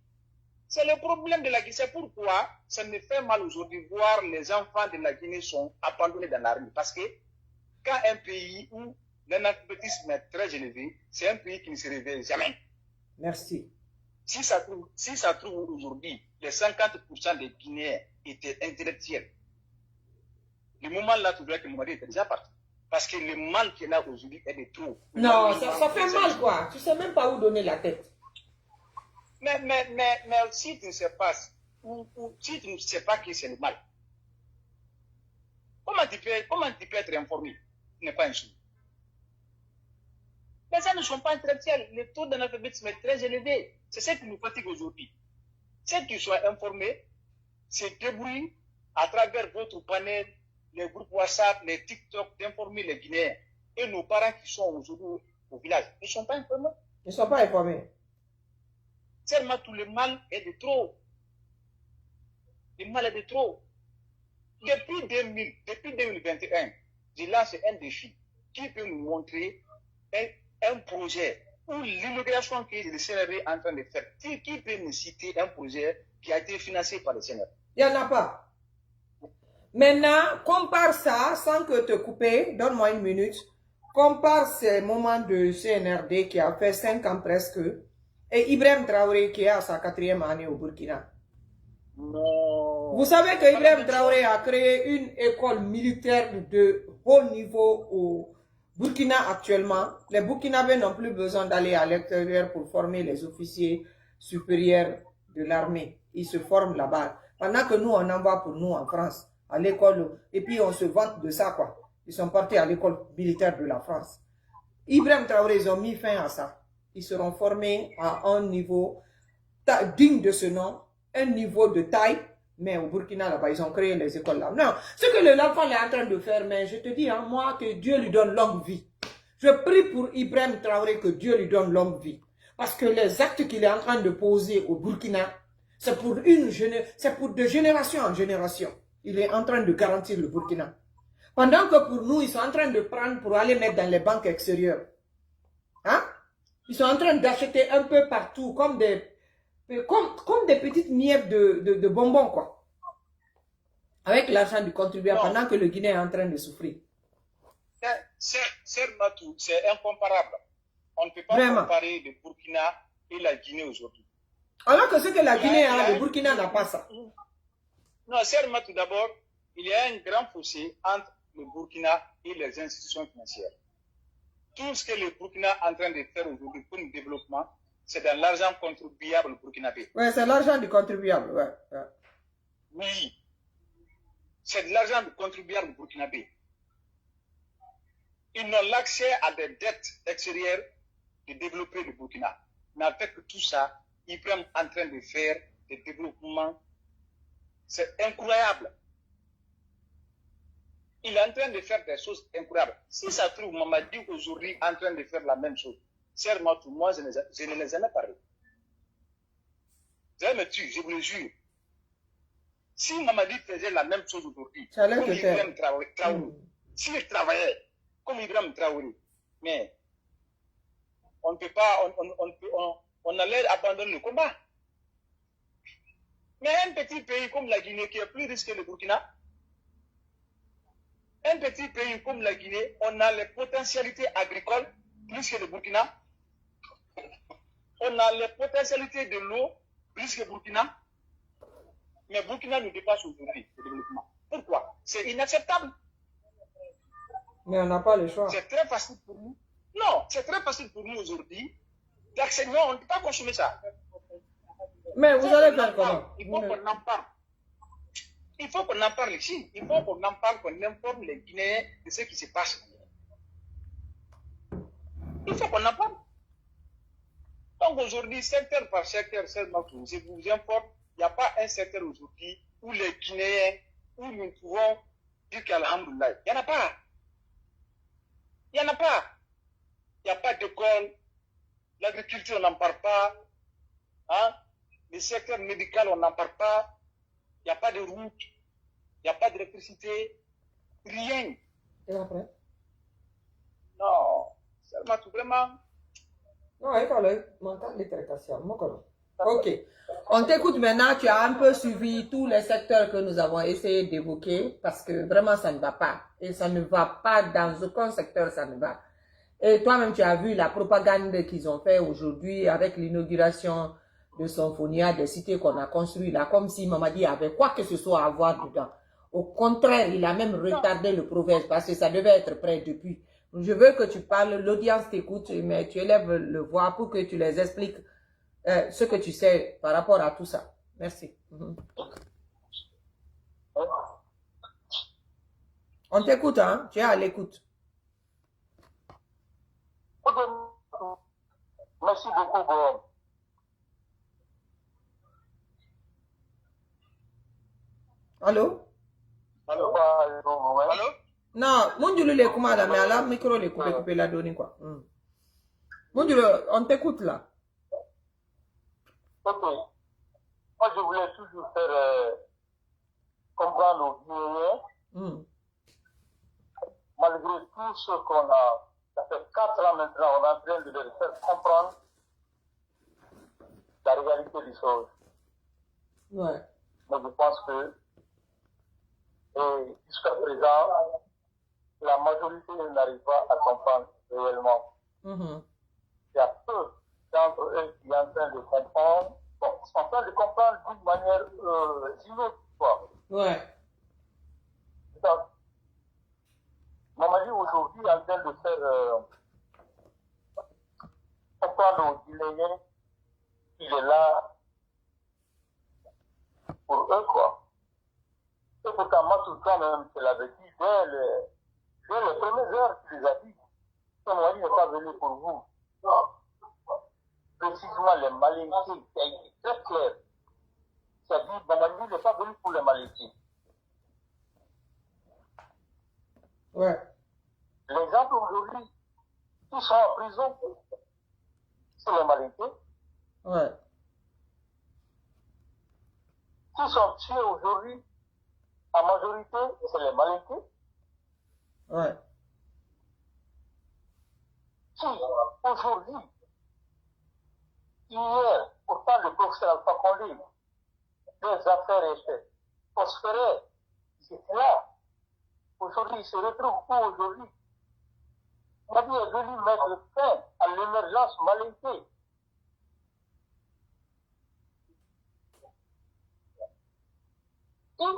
C'est le problème de la Guinée. C'est pourquoi ça me fait mal aujourd'hui voir les enfants de la Guinée sont abandonnés dans la rue. Parce que quand un pays où l'analphabétisme est très élevé, c'est un pays qui ne se réveille jamais. Merci. Si ça trouve aujourd'hui, les 50% des Guinéens étaient intellectuels. Le moment là, tu dirais que Moumadi était déjà parti. Parce que le mal qu'il a aujourd'hui est de trop. Non, ça fait mal quoi. Tu sais même pas où donner la tête. Mais si tu ne sais pas, si tu ne sais pas que c'est le mal, comment tu peux être informé? Tu n'es pas instruit. Les gens ne sont pas intellectuels. Le taux d'analphabétisme est très élevé. C'est ce qui nous fatigue aujourd'hui. Ceux qui sont informés se débrouillent à travers votre panel, les groupes WhatsApp, les TikTok, d'informer les Guinéens. Et nos parents qui sont aujourd'hui au village, ils ne sont pas informés. Ils ne sont pas informés. Seulement tout le mal est de trop. Le mal est de trop. Depuis 2021, je lance un défi qui peut nous montrer un projet ou l'inauguration que le CNRD est en train de faire. Qui peut nous citer un projet qui a été financé par le CNRD? Il n'y en a pas. Maintenant, compare ça, sans que te couper, donne-moi une minute. Compare ces moments de CNRD qui a fait 5 ans presque, et Ibrahim Traoré qui est à sa 4e année au Burkina. Non. Vous savez que Ibrahim Traoré a créé une école militaire de haut niveau au Burkina actuellement. Les Burkinabés n'ont plus besoin d'aller à l'extérieur pour former les officiers supérieurs de l'armée. Ils se forment là-bas. Pendant que nous, on envoie pour nous en France, à l'école, et puis on se vante de ça, quoi. Ils sont partis à l'école militaire de la France. Ibrahim Traoré, ils ont mis fin à ça. Ils seront formés à un niveau digne de ce nom, un niveau de taille, mais au Burkina, là-bas, ils ont créé les écoles là. Non, ce que l'enfant est en train de faire, mais je te dis, hein, moi, que Dieu lui donne longue vie. Je prie pour Ibrahim Traoré que Dieu lui donne longue vie. Parce que les actes qu'il est en train de poser au Burkina, c'est pour de génération en génération. Il est en train de garantir le Burkina. Pendant que pour nous, ils sont en train de prendre pour aller mettre dans les banques extérieures. Hein? Ils sont en train d'acheter un peu partout, comme des petites miettes de bonbons, quoi. Avec l'argent du contribuable, pendant que le Guinée est en train de souffrir. C'est incomparable. On ne peut pas comparer le Burkina et la Guinée aujourd'hui. Alors que ce que la Guinée a, le Burkina n'a pas ça. Non, sérieusement, tout d'abord, il y a un grand fossé entre le Burkina et les institutions financières. Tout ce que le Burkina est en train de faire aujourd'hui pour le développement, c'est dans l'argent contribuable burkinabé. Oui, c'est l'argent du contribuable. Ouais. Oui, c'est de l'argent du contribuable burkinabé. Ils n'ont l'accès à des dettes extérieures de développer le Burkina. Mais avec tout ça, ils sont en train de faire des développements. C'est incroyable. Il est en train de faire des choses incroyables. Si ça trouve, Mamadi aujourd'hui est en train de faire la même chose. Sérieusement, moi, je ne les ai jamais parlé. Je me tue, je vous le jure. Si Mamadi faisait la même chose aujourd'hui, comme Ibrahim Traoré, s'il travaillait comme Ibrahim Traoré, mais on ne peut pas, on allait abandonner le combat. Mais un petit pays comme la Guinée qui est plus risqué que le Burkina, un petit pays comme la Guinée, on a les potentialités agricoles plus que le Burkina. On a les potentialités de l'eau plus que le Burkina. Mais Burkina nous dépasse aujourd'hui le développement. Pourquoi? C'est inacceptable. Mais on n'a pas le choix. C'est très facile pour nous. Non, c'est très facile pour nous aujourd'hui d'accepter. On ne peut pas consommer ça. Mais vous allez faire comment? Il faut qu'on en parle. Il faut qu'on en parle ici. Il faut qu'on en parle, qu'on informe les Guinéens de ce qui se passe. Il faut qu'on en parle. Donc aujourd'hui, secteur par secteur, je vous informe, il n'y a pas un secteur aujourd'hui où les Guinéens, où nous pouvons dire qu'Alhamdoulilah. Il n'y en a pas. Il n'y en a pas. Il n'y a pas d'école. L'agriculture, on n'en parle pas. Hein? Le secteur médical, on n'en parle pas. Il n'y a pas de route. Il n'y a pas d'électricité. Rien. Et après? Non. Seulement tout vraiment. Non, il fallait monter les traitations. Ok. On t'écoute maintenant. Tu as un peu suivi tous les secteurs que nous avons essayé d'évoquer parce que vraiment ça ne va pas. Et ça ne va pas dans aucun secteur, ça ne va. Et toi-même, tu as vu la propagande qu'ils ont fait aujourd'hui avec l'inauguration de Symphonia, des cités qu'on a construites là, comme si Mamadi avait quoi que ce soit à voir dedans. Au contraire, il a même retardé le proverbe parce que ça devait être prêt depuis. Je veux que tu parles, l'audience t'écoute, mais tu élèves le voix pour que tu les expliques ce que tu sais par rapport à tout ça. Merci. On t'écoute, hein? Tu es à l'écoute. Merci beaucoup. Allô? Allô? Allô? Non, mon Dieu, les commandes, mais à la micro, les couper la donner quoi. Mon Dieu, on t'écoute là. Ok. Moi, je voulais toujours faire comprendre aux Guinéens, malgré tout ce qu'on a, ça fait 4 ans maintenant, on est en train de leur faire comprendre la réalité des choses. Ouais. Mais je pense que jusqu'à présent, la majorité n'arrive pas à comprendre réellement. Il y a peu d'entre eux qui sont en train de comprendre. Bon, ils sont en train de comprendre d'une manière innocente, quoi. Ouais. Donc, Mamadi aujourd'hui est en train de faire comprendre aux Guinéens qu'il est là pour eux, quoi. Et pourtant, moi, tout le temps, même, je l'avais dit dès les premières heures, tu les as dit. Mamadi n'est pas venu pour vous. Précisément, les Malinqués, qui a été très clair. C'est-à-dire, Mamadi n'est pas venu pour les Malinqués. Ouais. Les gens aujourd'hui, qui sont en prison, c'est les Malinqués. Ouais. Qui sont tués aujourd'hui, en majorité, c'est les Malinqués. Ouais. Qui, aujourd'hui, hier, pourtant le professeur Alpha Condé, les affaires étaient prospéraient, c'était là. Aujourd'hui, il se retrouve où aujourd'hui? Madi est venu mettre fin à l'émergence malinquée. Et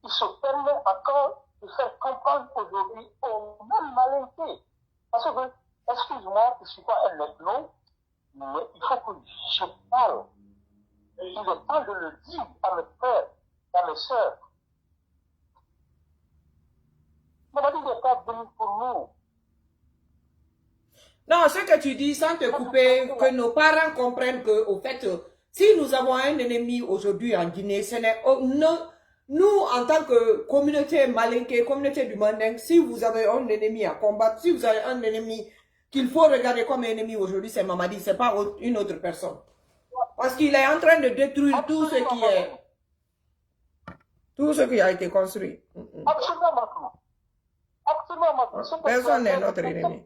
il se permet encore de faire comprendre aujourd'hui au même Malinké. Parce que, excuse-moi, je ne suis pas un ethno, mais il faut que je parle. Il est temps de le dire à mes frères, à mes soeurs. Mamadi n'est pas venu pour nous. Non, ce que tu dis sans te couper, que nos parents comprennent que, au fait, si nous avons un ennemi aujourd'hui en Guinée, ce n'est nous, en tant que communauté malinké, communauté du Manding, si vous avez un ennemi à combattre, si vous avez un ennemi qu'il faut regarder comme ennemi aujourd'hui, c'est Mamadi, c'est pas une autre personne. Parce qu'il est en train de détruire tout ce qui a été construit. Absolument. Absolument. Personne n'est notre ennemi.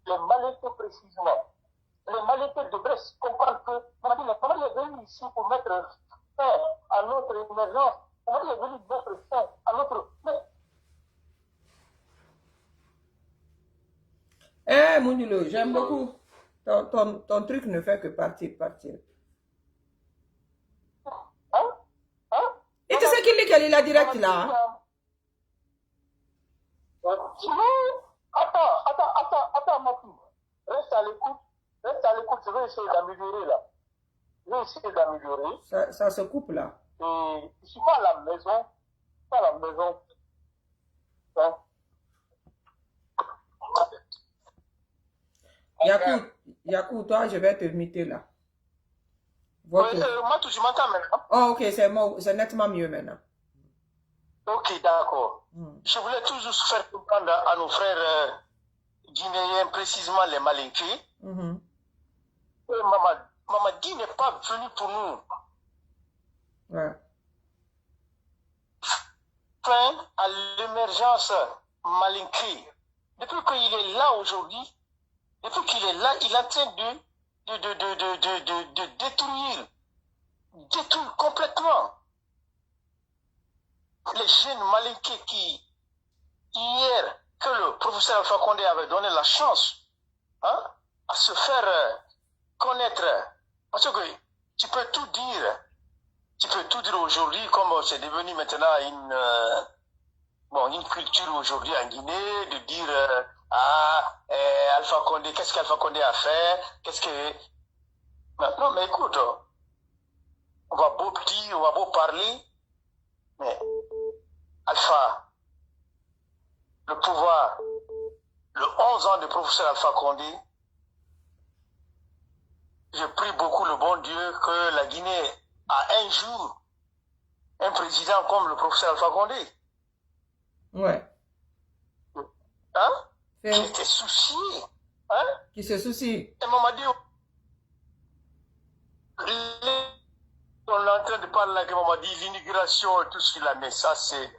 Les Malinké précisément. Les Malinké devraient comprendre que Mamadi est venu ici pour mettre fin à notre émergence. Mamadi est venu mettre fin à notre... Eh, Mounilo, j'aime beaucoup. Ton truc ne fait que partir. Et tu sais qu'il dit qu'elle est là direct là. Attends, ma fille. Reste à l'écoute, je vais essayer d'améliorer là. Ça se coupe là. Et je suis pas à la maison. Hein? Yakou, toi, je vais te muter là. Moi, tu m'entends maintenant? Oh, ok, c'est nettement mieux maintenant. Ok, d'accord. Je voulais toujours faire comprendre à nos frères guinéens, précisément les Malinké. Mamadi n'est pas venu pour nous. Ouais. Fin à l'émergence Malinké. Depuis qu'il est là aujourd'hui, il est en train de détruire complètement les jeunes Malinké qui, hier, que le professeur Alpha Condé avait donné la chance à se faire connaître. Parce que tu peux tout dire aujourd'hui, comme c'est devenu maintenant une culture aujourd'hui en Guinée, de dire Alpha Condé, qu'est-ce qu'Alpha Condé a fait, Non, mais écoute, on va beau dire, on va beau parler, mais Alpha, le pouvoir, le 11 ans de professeur Alpha Condé, je prie beaucoup le bon Dieu que la Guinée a un jour un président comme le professeur Alpha Condé. Ouais. Qui était soucié. Qui se soucie. Et Mamadi, on est en train de parler là, que Mamadi, l'immigration et tout cela, mais ça c'est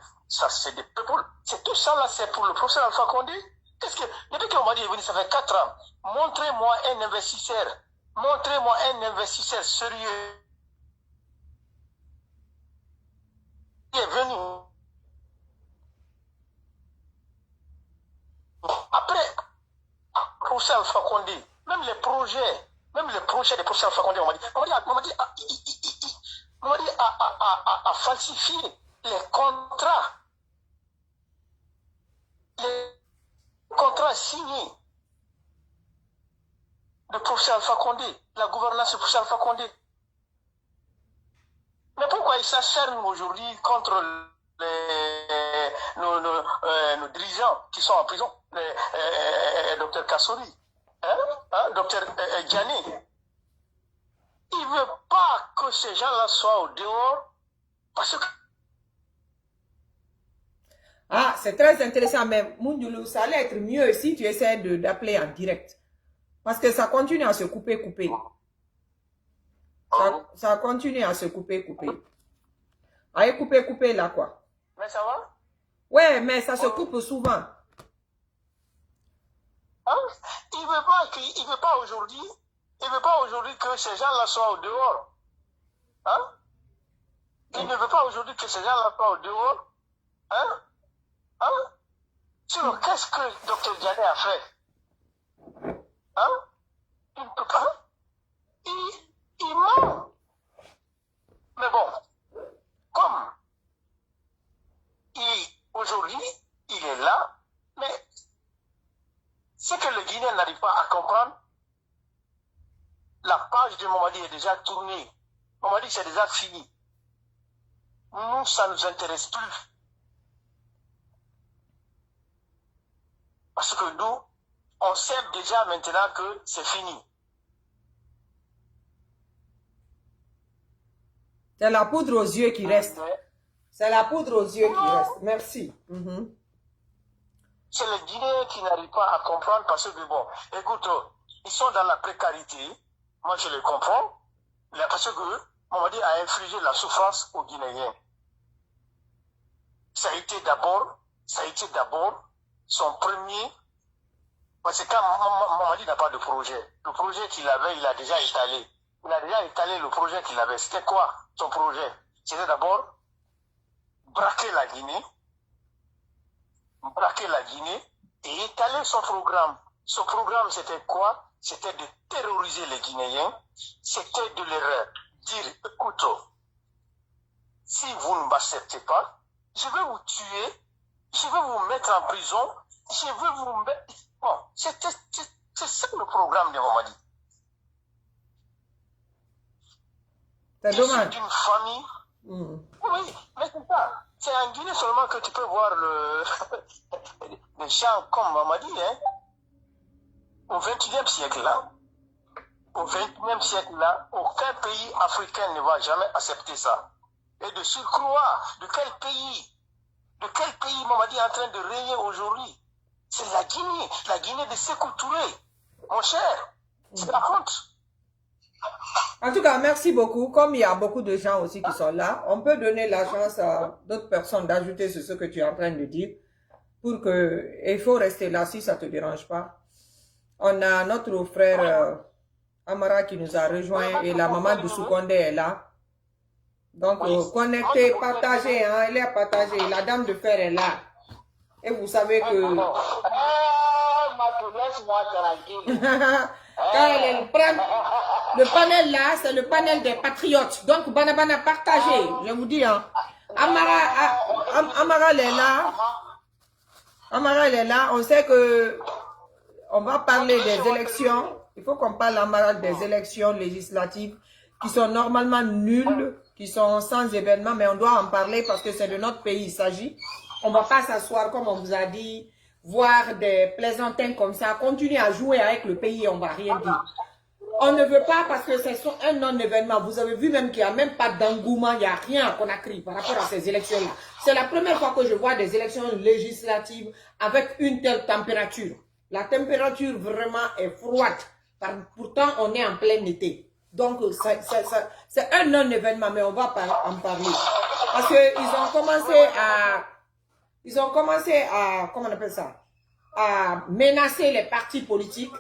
des peuples. C'est tout ça là, c'est pour le professeur Alpha Condé. Depuis que Mamadi est venu, ça fait 4 ans. Montrez-moi un investisseur sérieux qui est venu. Après, professeur Alpha Condé, même les projets de professeur Alpha Condé, Mamadi a falsifié les contrats signés de professeur Alpha Condé, la gouvernance de professeur Alpha Condé. Mais pourquoi il s'acharne aujourd'hui contre nos dirigeants qui sont en prison, Dr Kassori, Dr Diané? Il ne veut pas que ces gens-là soient au dehors parce que... Ah, c'est très intéressant, mais Moundoulou, ça allait être mieux si tu essaies d'appeler en direct. Parce que ça continue à se couper. Ça continue à se couper. Allez, couper là, quoi. Mais ça va? Ouais, mais ça se coupe souvent. Il veut pas aujourd'hui que ces gens-là soient au dehors. Il ne veut pas aujourd'hui que ces gens-là soient au dehors. Sinon, qu'est-ce que Dr Diané a fait? à comprendre, la page de Mamadi est déjà tournée. Mamadi, c'est déjà fini. Nous, ça ne nous intéresse plus. Parce que nous, on sait déjà maintenant que c'est fini. C'est la poudre aux yeux qui reste. C'est la poudre aux yeux qui reste. Merci. C'est les Guinéens qui n'arrivent pas à comprendre parce que, bon, écoute, ils sont dans la précarité. Moi, je les comprends. Parce que Mamadi a infligé la souffrance aux Guinéens. Ça a été d'abord son premier. Parce que quand Mamadi n'a pas de projet, le projet qu'il avait, il a déjà étalé. Il a déjà étalé le projet qu'il avait. C'était quoi son projet? C'était d'abord braquer la Guinée et étaler son programme. Son programme, c'était quoi? C'était de terroriser les Guinéens. C'était de leur dire, écoute, si vous ne m'acceptez pas, je vais vous tuer, je vais vous mettre en prison, je vais vous mettre... Bon, c'est ça le programme de Mamadi. C'est dommage. D'une famille. Oui, mais c'est ça. C'est en Guinée seulement que tu peux voir les gens comme Mamadi. Hein. Au XXIe siècle là, aucun pays africain ne va jamais accepter ça. Et de surcroît, de quel pays Mamadi est en train de régner aujourd'hui? C'est la Guinée de Sékou Touré, mon cher. C'est la honte. En tout cas, merci beaucoup. Comme il y a beaucoup de gens aussi qui sont là, on peut donner la chance à d'autres personnes d'ajouter sur ce que tu es en train de dire. Pour que, il faut rester là si ça ne te dérange pas. On a notre frère Amara qui nous a rejoint et la maman de Soukonde est là. Donc, connectez, partagez, hein, elle est partagée. La dame de fer est là. Et vous savez que... Quand elle est le panel là, c'est le panel des patriotes. Donc, Banabana, partagez. Je vous dis, hein. Amara, elle est là. Amara, elle est là. On sait que on va parler des élections. Il faut qu'on parle, Amara, des élections législatives qui sont normalement nulles, qui sont sans événement, mais on doit en parler parce que c'est de notre pays, il s'agit. On ne va pas s'asseoir, comme on vous a dit, voir des plaisantins comme ça, continuer à jouer avec le pays et on ne va rien dire. On ne veut pas parce que c'est un non-événement. Vous avez vu même qu'il n'y a même pas d'engouement, il n'y a rien qu'on a crié par rapport à ces élections-là. C'est la première fois que je vois des élections législatives avec une telle température. La température vraiment est froide. Pourtant, on est en plein été. Donc, c'est un non-événement, mais on va en parler. Parce qu'ils ont commencé à, comment on appelle ça, à menacer les partis politiques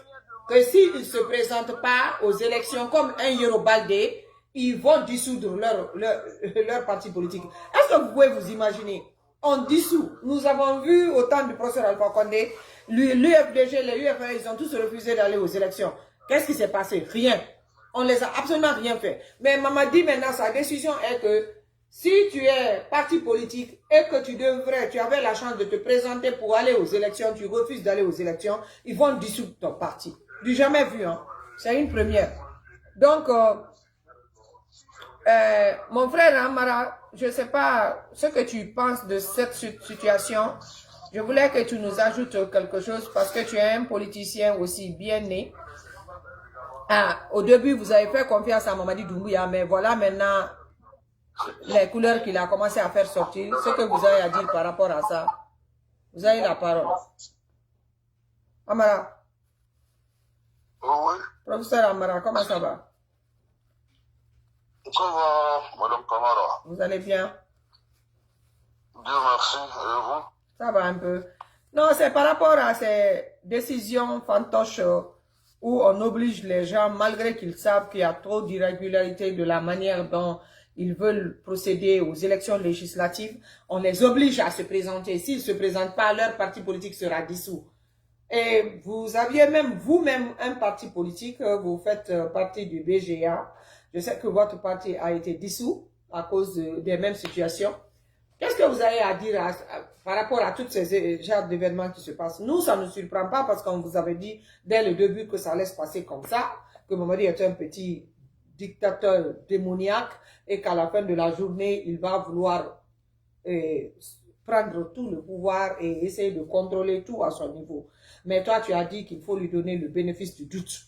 que s'ils ne se présentent pas aux élections comme un Yorobaldé, ils vont dissoudre leur parti politique. Est-ce que vous pouvez vous imaginer? On dissout. Nous avons vu au temps du professeur Alpha Condé, l'UFDG, les UFR, ils ont tous refusé d'aller aux élections. Qu'est-ce qui s'est passé? Rien. On les a absolument rien fait. Mais Mamadi, maintenant, sa décision est que si tu es parti politique et que tu avais la chance de te présenter pour aller aux élections, tu refuses d'aller aux élections, ils vont dissoudre ton parti. Du jamais vu, hein. C'est une première. Donc, mon frère Amara, je ne sais pas ce que tu penses de cette situation. Je voulais que tu nous ajoutes quelque chose parce que tu es un politicien aussi bien né. Au début, vous avez fait confiance à Mamadi Doumbouya, mais voilà maintenant les couleurs qu'il a commencé à faire sortir. Ce que vous avez à dire par rapport à ça. Vous avez la parole. Amara. Oui. Professeur Amara, comment ça va? Ça va, Madame Kamara. Vous allez bien? Dieu merci. Et vous? Ça va un peu. Non, c'est par rapport à ces décisions fantoches où on oblige les gens, malgré qu'ils savent qu'il y a trop d'irrégularités de la manière dont ils veulent procéder aux élections législatives, on les oblige à se présenter. S'ils ne se présentent pas, leur parti politique sera dissous. Et vous aviez même vous-même un parti politique, vous faites partie du BGA. Je sais que votre parti a été dissous à cause des mêmes situations. Qu'est-ce que vous avez à dire par rapport à tous ces genres d'événements qui se passent? Nous, ça ne nous surprend pas parce qu'on vous avait dit dès le début que ça allait se passer comme ça, que Mamadi est un petit dictateur démoniaque et qu'à la fin de la journée, il va vouloir prendre tout le pouvoir et essayer de contrôler tout à son niveau. Mais toi, tu as dit qu'il faut lui donner le bénéfice du doute.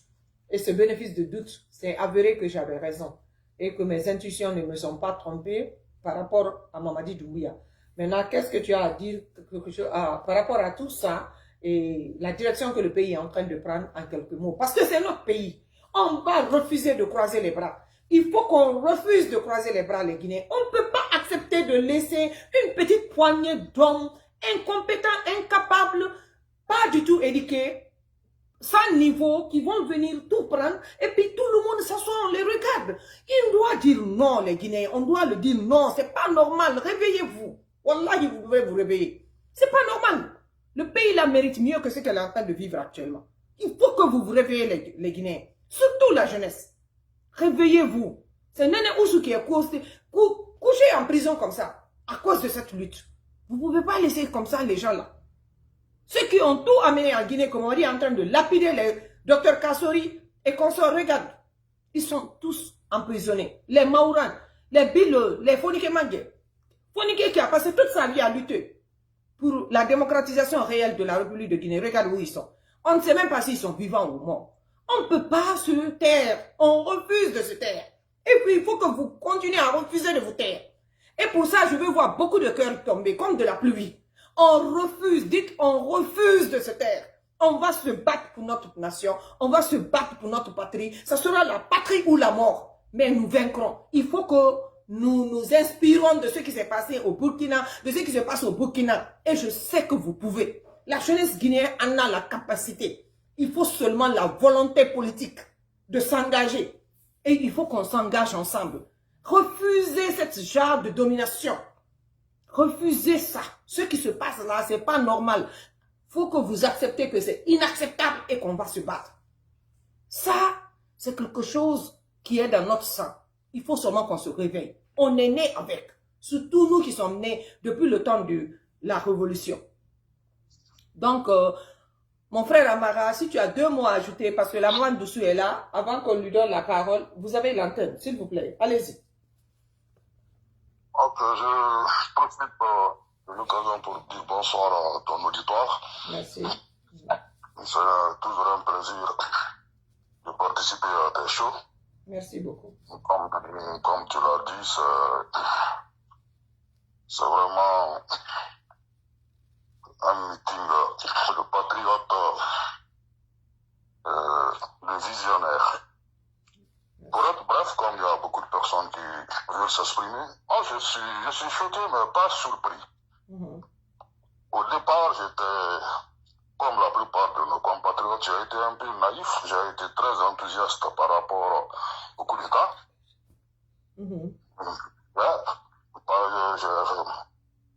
Et ce bénéfice de doute, c'est avéré que j'avais raison et que mes intuitions ne me sont pas trompées par rapport à Mamadi Doumbouya. Maintenant, qu'est-ce que tu as à dire par rapport à tout ça et la direction que le pays est en train de prendre en quelques mots? Parce que c'est notre pays. On va refuser de croiser les bras. Il faut qu'on refuse de croiser les bras, les Guinéens. On ne peut pas accepter de laisser une petite poignée d'hommes incompétents, incapables, pas du tout éduqués, sans niveau, qui vont venir tout prendre, et puis tout le monde s'assoit, on les regarde. Il doit dire non, les Guinéens, on doit le dire non, c'est pas normal, réveillez-vous. Wallahi, vous devez vous réveiller. C'est pas normal. Le pays la mérite mieux que ce qu'elle est en train de vivre actuellement. Il faut que vous vous réveillez, les Guinéens, surtout la jeunesse. Réveillez-vous. C'est Nene Oussou qui est couché en prison comme ça, à cause de cette lutte. Vous ne pouvez pas laisser comme ça les gens là. Ceux qui ont tout amené en Guinée, comme on dit, en train de lapider les docteurs Kassori et consorts, regarde, ils sont tous emprisonnés. Les Maourans, les Bilo, les Fonike Mangue. Fonike qui a passé toute sa vie à lutter pour la démocratisation réelle de la République de Guinée. Regarde où ils sont. On ne sait même pas s'ils sont vivants ou morts. On ne peut pas se taire. On refuse de se taire. Et puis, il faut que vous continuez à refuser de vous taire. Et pour ça, je veux voir beaucoup de cœurs tomber, comme de la pluie. On refuse, dites, on refuse de se taire. On va se battre pour notre nation. On va se battre pour notre patrie. Ça sera la patrie ou la mort. Mais nous vaincrons. Il faut que nous nous inspirons de ce qui s'est passé au Burkina, de ce qui se passe au Burkina. Et je sais que vous pouvez. La jeunesse guinéenne en a la capacité. Il faut seulement la volonté politique de s'engager. Et il faut qu'on s'engage ensemble. Refusez cette genre de domination. Refusez ça. Ce qui se passe là, c'est pas normal. Il faut que vous acceptez que c'est inacceptable et qu'on va se battre. Ça, c'est quelque chose qui est dans notre sang. Il faut seulement qu'on se réveille. On est né avec. Surtout nous qui sommes nés depuis le temps de la révolution. Donc, mon frère Amara, si tu as 2 mots à ajouter, parce que la moine dessous est là, avant qu'on lui donne la parole, vous avez l'antenne, s'il vous plaît. Allez-y. Ok, je profite de l'occasion pour dire bonsoir à ton auditoire. Merci. C'est toujours un plaisir de participer à tes shows. Merci beaucoup. Comme tu l'as dit, c'est vraiment un meeting de patriotes, de visionnaires. Pour être bref, comme il y a beaucoup de personnes qui veulent s'exprimer, moi je suis choqué mais pas surpris. Au départ, j'étais, comme la plupart de nos compatriotes, j'ai été un peu naïf, j'ai été très enthousiaste par rapport au coup d'État.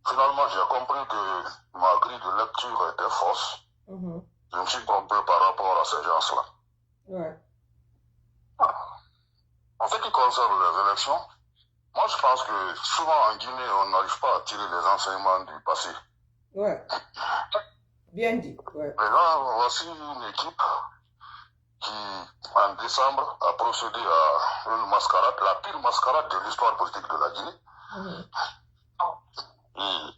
Finalement, j'ai compris que ma grille de lecture était fausse. Je me suis trompé par rapport à ces gens-là. Ouais. En ce qui concerne les élections, moi je pense que souvent en Guinée, on n'arrive pas à tirer les enseignements du passé. Ouais. Bien dit. Ouais. Mais là, voici une équipe qui, en décembre, a procédé à une mascarade, la pire mascarade de l'histoire politique de la Guinée. Et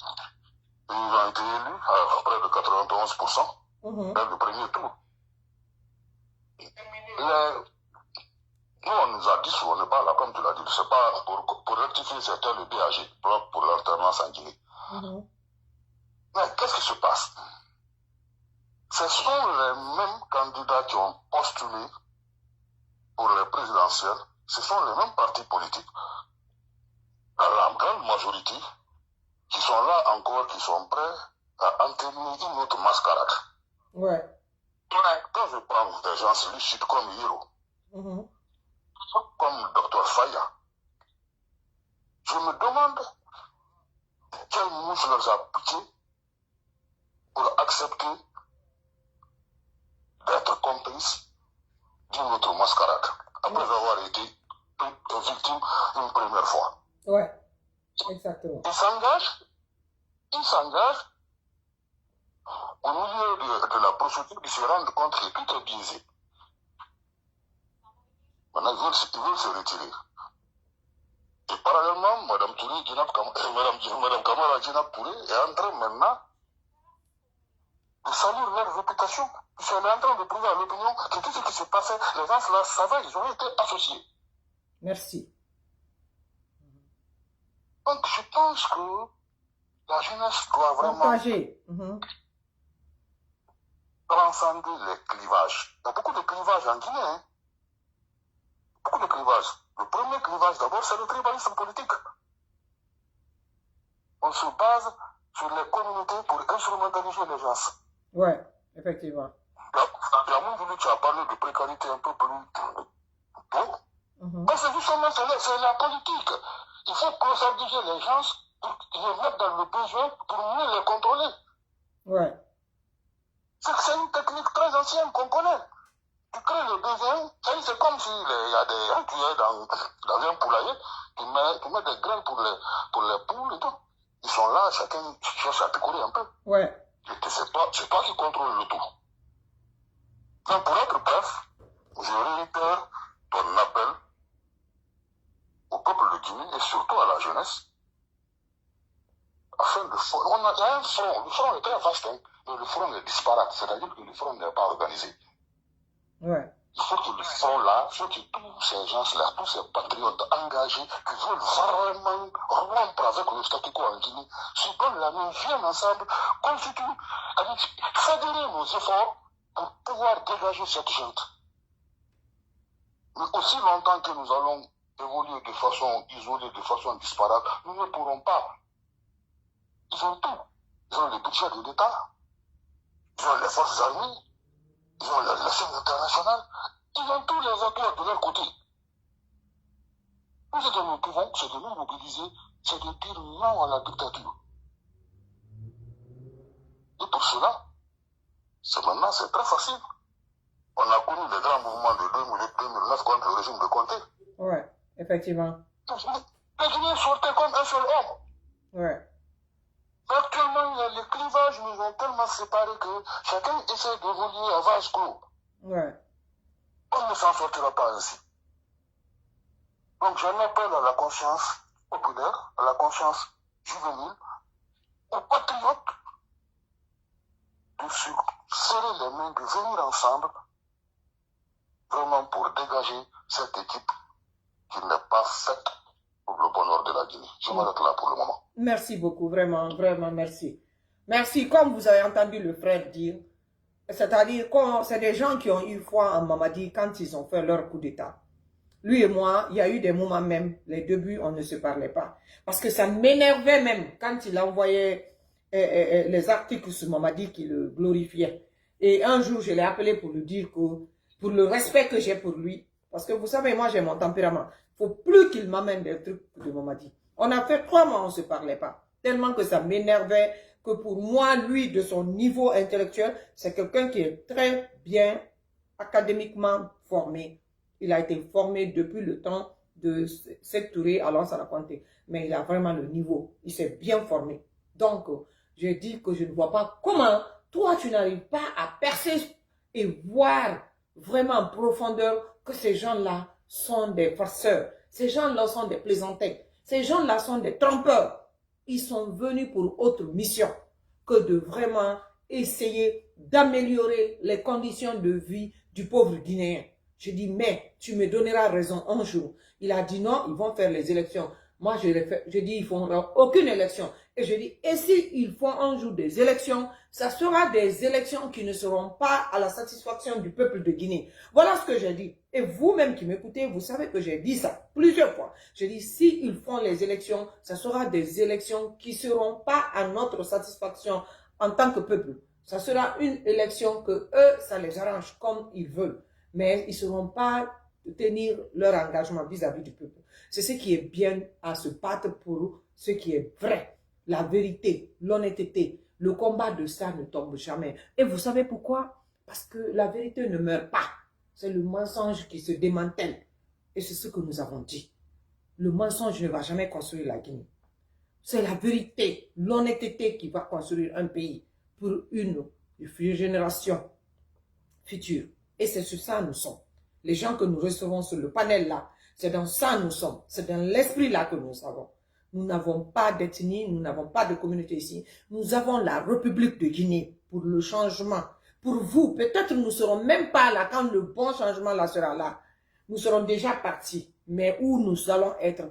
ils ont été élus à près de 91% dans le premier tour. Nous, on nous a dit, on n'est pas là, comme tu l'as dit, c'est pas pour rectifier, c'était le BAG, pour l'alternance en Guinée. Mais qu'est-ce qui se passe? Ce sont les mêmes candidats qui ont postulé pour les présidentielles, ce sont les mêmes partis politiques, dans la grande majorité, qui sont là encore, qui sont prêts à enterrer une autre mascarade. Ouais. Quand je prends des gens lucides comme Hiro, comme le docteur Faya, je me demande quel mouche leur a piqué pour accepter d'être complice d'une autre mascarade, après avoir été victime une première fois. Ouais. Exactement. Il s'engage au milieu de la procédure, ils se rendent compte que tout est biaisé. Maintenant, ils veulent se retirer. Et parallèlement, Mme Kamara Djinab Touré est en train maintenant de salir leur réputation. Elle est en train de prouver à l'opinion que tout ce qui se passait, les gens là savaient, ils ont été associés. Merci. Donc, je pense que la jeunesse doit vraiment transcender les clivages. Il y a beaucoup de clivages en Guinée. Hein. Beaucoup de clivages. Le premier clivage, d'abord, c'est le tribalisme politique. On se base sur les communautés pour instrumentaliser les gens. Ouais, effectivement. Yamoun, tu as parlé de précarité un peu plus tôt. Parce que justement, c'est la politique. Il faut conscientiser les gens pour les mettre dans le besoin pour mieux les contrôler. Ouais. C'est une technique très ancienne qu'on connaît. Tu crées le besoin, c'est comme s'il y a des... Tu es dans un poulailler, tu mets des graines pour les poules et tout. Ils sont là, chacun cherche à picorer un peu. Ouais. C'est toi qui contrôle le tout. Donc pour être bref, je réitère ton appel au peuple de Guinée et surtout à la jeunesse, afin de... On a un front, le front est très vaste, hein, mais le front est disparate, c'est-à-dire que le front n'est pas organisé. Ouais. Il faut que le front là, il faut que tous ces gens-là, tous ces patriotes engagés qui veulent vraiment rompre avec le statu quo en Guinée, se donnent la main, viennent ensemble, constituent, fédérer nos efforts pour pouvoir dégager cette gente. Mais aussi longtemps que nous allons évoluer de façon isolée, de façon disparate, nous ne pourrons pas. Ils ont tout. Ils ont le budget de l'État, ils ont les forces armées, ils ont la scène internationale, ils ont tous les acteurs de leur côté. Nous, ce que nous pouvons, c'est de nous mobiliser, c'est de dire non à la dictature. Et pour cela, maintenant, c'est très facile. On a connu les grands mouvements de 2009 contre le régime de Conté. Ouais, effectivement. Les Guinéens sortaient comme un seul homme. Ouais. Actuellement, les clivages nous ont tellement séparés que chacun essaie d'évoluer à vase clos. Ouais. On ne s'en sortira pas ainsi. Donc j'en appelle à la conscience populaire, à la conscience juvénile, aux patriotes de se serrer les mains, de venir ensemble, vraiment pour dégager cette équipe qui n'est pas faite pour le bonheur de la Guinée. Je m'arrête là pour le moment. Merci beaucoup, vraiment, vraiment, merci. Merci, comme vous avez entendu le frère dire, c'est-à-dire que c'est des gens qui ont eu foi en Mamadi quand ils ont fait leur coup d'État. Lui et moi, il y a eu des moments même, les débuts, on ne se parlait pas. Parce que ça m'énervait même quand il envoyait les articles sur Mamadi qui le glorifiaient. Et un jour, je l'ai appelé pour lui dire que, pour le respect que j'ai pour lui, parce que vous savez, moi j'ai mon tempérament, il ne faut plus qu'il m'amène des trucs de Mamadi. On a fait 3 mois, on ne se parlait pas. Tellement que ça m'énervait, que pour moi, lui, de son niveau intellectuel, c'est quelqu'un qui est très bien académiquement formé. Il a été formé depuis le temps de Sékou Touré à Lansana Conté. Mais il a vraiment le niveau. Il s'est bien formé. Donc, je dis que je ne vois pas comment toi, tu n'arrives pas à percer et voir vraiment en profondeur que ces gens-là sont des farceurs. Ces gens-là sont des plaisantins. Ces gens-là sont des trompeurs. Ils sont venus pour autre mission que de vraiment essayer d'améliorer les conditions de vie du pauvre Guinéen. Je dis, mais tu me donneras raison un jour. Il a dit non, ils vont faire les élections. Moi, je dis, ils ne feront aucune élection. Et je dis, et s'ils font un jour des élections, ça sera des élections qui ne seront pas à la satisfaction du peuple de Guinée. Voilà ce que j'ai dit. Et vous-même qui m'écoutez, vous savez que j'ai dit ça plusieurs fois. Je dis, s'ils font les élections, ça sera des élections qui ne seront pas à notre satisfaction en tant que peuple. Ça sera une élection que eux, ça les arrange comme ils veulent. Mais ils ne seront pas tenir leur engagement vis-à-vis du peuple. C'est ce qui est bien à se battre pour ce qui est vrai. La vérité, l'honnêteté, le combat de ça ne tombe jamais. Et vous savez pourquoi? Parce que la vérité ne meurt pas. C'est le mensonge qui se démantèle. Et c'est ce que nous avons dit. Le mensonge ne va jamais construire la Guinée. C'est la vérité, l'honnêteté qui va construire un pays pour une génération future. Et c'est sur ça nous sommes. Les gens que nous recevons sur le panel là, c'est dans ça nous sommes. C'est dans l'esprit là que nous avons. Nous n'avons pas d'ethnie, nous n'avons pas de communauté ici. Nous avons la République de Guinée pour le changement. Pour vous, peut-être nous ne serons même pas là quand le bon changement là sera là. Nous serons déjà partis. Mais où nous allons être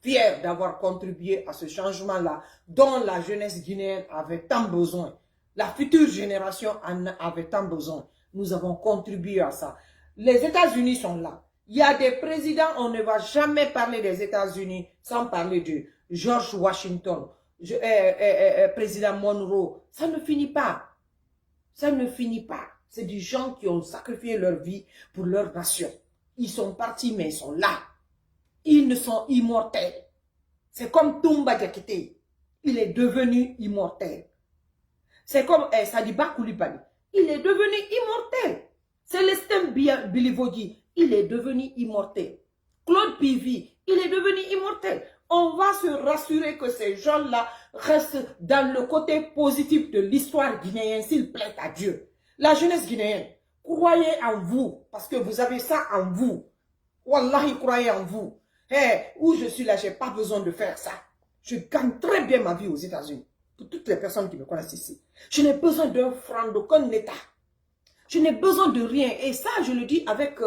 fiers d'avoir contribué à ce changement-là dont la jeunesse guinéenne avait tant besoin. La future génération en avait tant besoin. Nous avons contribué à ça. Les États-Unis sont là. Il y a des présidents, on ne va jamais parler des États-Unis sans parler de George Washington, président Monroe. Ça ne finit pas. Ça ne finit pas. C'est des gens qui ont sacrifié leur vie pour leur nation. Ils sont partis, mais ils sont là. Ils sont immortels. C'est comme Toumba Diakité. Il est devenu immortel. C'est comme Sadiba Koulibaly. Il est devenu immortel. Célestin Bilivodi. Il est devenu immortel. Claude Pivi. Il est devenu immortel. On va se rassurer que ces gens-là restent dans le côté positif de l'histoire guinéenne, s'il plaît à Dieu. La jeunesse guinéenne, croyez en vous, parce que vous avez ça en vous. Wallahi, croyez en vous. Où je suis là, je n'ai pas besoin de faire ça. Je gagne très bien ma vie aux États-Unis. Pour toutes les personnes qui me connaissent ici. Je n'ai besoin d'un franc, d'aucun État. Je n'ai besoin de rien. Et ça, je le dis avec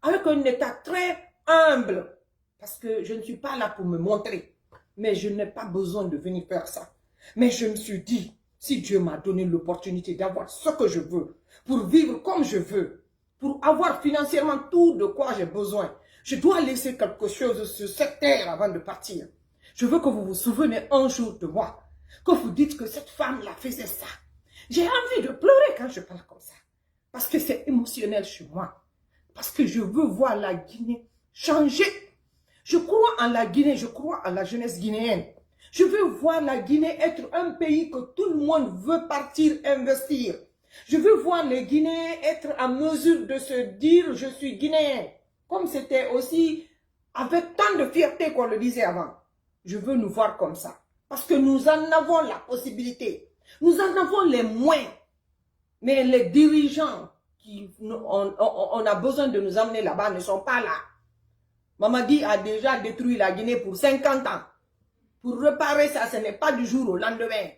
un État très humble. Parce que je ne suis pas là pour me montrer. Mais je n'ai pas besoin de venir faire ça. Mais je me suis dit, si Dieu m'a donné l'opportunité d'avoir ce que je veux, pour vivre comme je veux, pour avoir financièrement tout de quoi j'ai besoin, je dois laisser quelque chose sur cette terre avant de partir. Je veux que vous vous souveniez un jour de moi, que vous dites que cette femme-là faisait ça. J'ai envie de pleurer quand je parle comme ça, parce que c'est émotionnel chez moi, parce que je veux voir la Guinée changer. Je crois en la Guinée, je crois en la jeunesse guinéenne. Je veux voir la Guinée être un pays que tout le monde veut partir investir. Je veux voir les Guinéens être en mesure de se dire « je suis guinéen ». Comme c'était aussi avec tant de fierté qu'on le disait avant. Je veux nous voir comme ça. Parce que nous en avons la possibilité. Nous en avons les moyens. Mais les dirigeants on a besoin de nous amener là-bas ne sont pas là. Mamadi a déjà détruit la Guinée pour 50 ans. Pour réparer ça, ce n'est pas du jour au lendemain.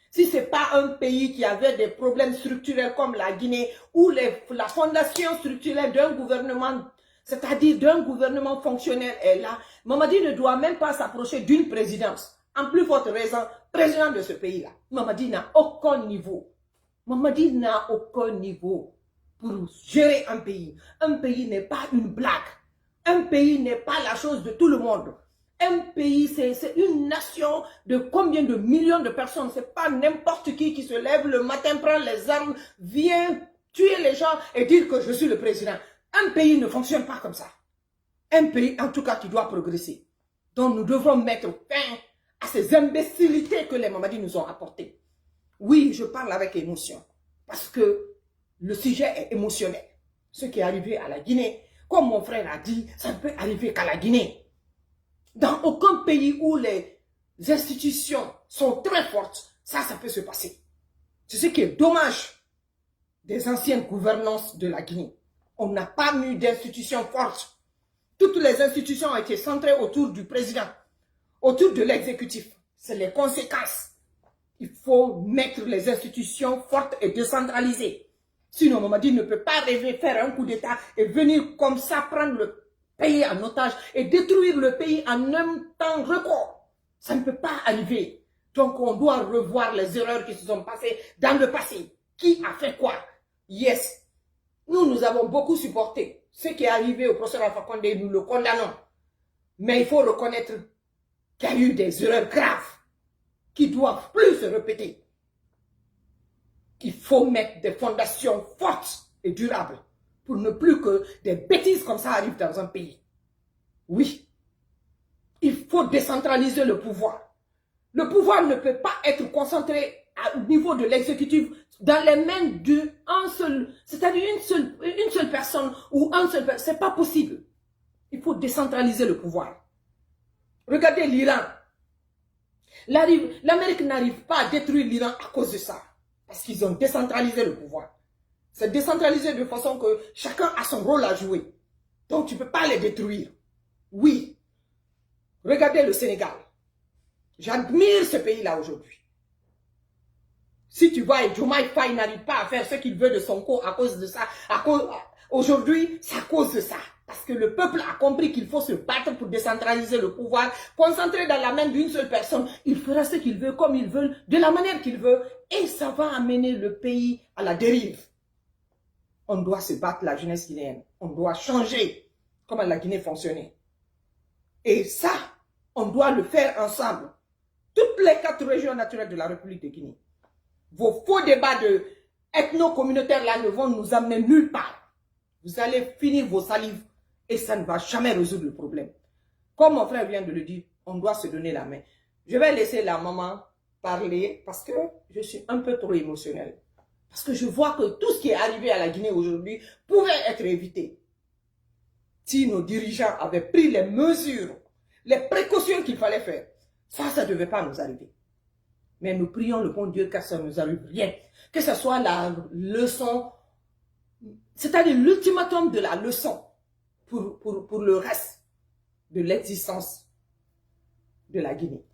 Si ce n'est pas un pays qui avait des problèmes structurels comme la Guinée, où la fondation structurelle d'un gouvernement, c'est-à-dire d'un gouvernement fonctionnel est là, Mamadi ne doit même pas s'approcher d'une présidence. En plus forte raison, président de ce pays-là. Mamadi n'a aucun niveau. Mamadi n'a aucun niveau pour gérer un pays. Un pays n'est pas une blague. Un pays n'est pas la chose de tout le monde. Un pays, c'est une nation de combien de millions de personnes. Ce n'est pas n'importe qui se lève le matin, prend les armes, vient tuer les gens et dire que je suis le président. Un pays ne fonctionne pas comme ça. Un pays, en tout cas, qui doit progresser. Donc, nous devons mettre fin à ces imbécilités que les Mamadis nous ont apportées. Oui, je parle avec émotion. Parce que le sujet est émotionnel. Ce qui est arrivé à la Guinée, comme mon frère a dit, ça ne peut arriver qu'à la Guinée. Dans aucun pays où les institutions sont très fortes, ça peut se passer. C'est ce qui est dommage des anciennes gouvernances de la Guinée. On n'a pas eu d'institutions fortes. Toutes les institutions ont été centrées autour du président, autour de l'exécutif. C'est les conséquences. Il faut mettre les institutions fortes et décentralisées. Sinon, Mamadi ne peut pas rêver faire un coup d'État et venir comme ça prendre le pays en otage et détruire le pays en un temps record. Ça ne peut pas arriver. Donc, on doit revoir les erreurs qui se sont passées dans le passé. Qui a fait quoi? Yes. Nous avons beaucoup supporté. Ce qui est arrivé au professeur Alpha Condé, nous le condamnons. Mais il faut reconnaître qu'il y a eu des erreurs graves qui ne doivent plus se répéter. Il faut mettre des fondations fortes et durables pour ne plus que des bêtises comme ça arrivent dans un pays. Oui, il faut décentraliser le pouvoir. Le pouvoir ne peut pas être concentré au niveau de l'exécutif dans les mains d'un seul, c'est-à-dire une seule personne ou un seul personne. Ce n'est pas possible. Il faut décentraliser le pouvoir. Regardez l'Iran. L'Amérique n'arrive pas à détruire l'Iran à cause de ça. Parce qu'ils ont décentralisé le pouvoir. C'est décentralisé de façon que chacun a son rôle à jouer. Donc tu ne peux pas les détruire. Oui. Regardez le Sénégal. J'admire ce pays-là aujourd'hui. Si tu vois, Diomaye Faye n'arrive pas à faire ce qu'il veut de son corps à cause de ça, aujourd'hui, c'est à cause de ça. Parce que le peuple a compris qu'il faut se battre pour décentraliser le pouvoir, concentrer dans la main d'une seule personne. Il fera ce qu'il veut, comme il veut, de la manière qu'il veut, et ça va amener le pays à la dérive. On doit se battre, la jeunesse guinéenne. On doit changer comment la Guinée fonctionnait. Et ça, on doit le faire ensemble. Toutes les 4 régions naturelles de la République de Guinée. Vos faux débats de ethno-communautaires là ne vont nous amener nulle part. Vous allez finir vos salives et ça ne va jamais résoudre le problème. Comme mon frère vient de le dire, on doit se donner la main. Je vais laisser la maman parler parce que je suis un peu trop émotionnelle. Parce que je vois que tout ce qui est arrivé à la Guinée aujourd'hui pouvait être évité. Si nos dirigeants avaient pris les mesures, les précautions qu'il fallait faire, ça ne devait pas nous arriver. Mais nous prions le bon Dieu que ça ne nous arrive rien. Que ce soit la leçon, c'est-à-dire l'ultimatum de la leçon pour le reste de l'existence de la Guinée.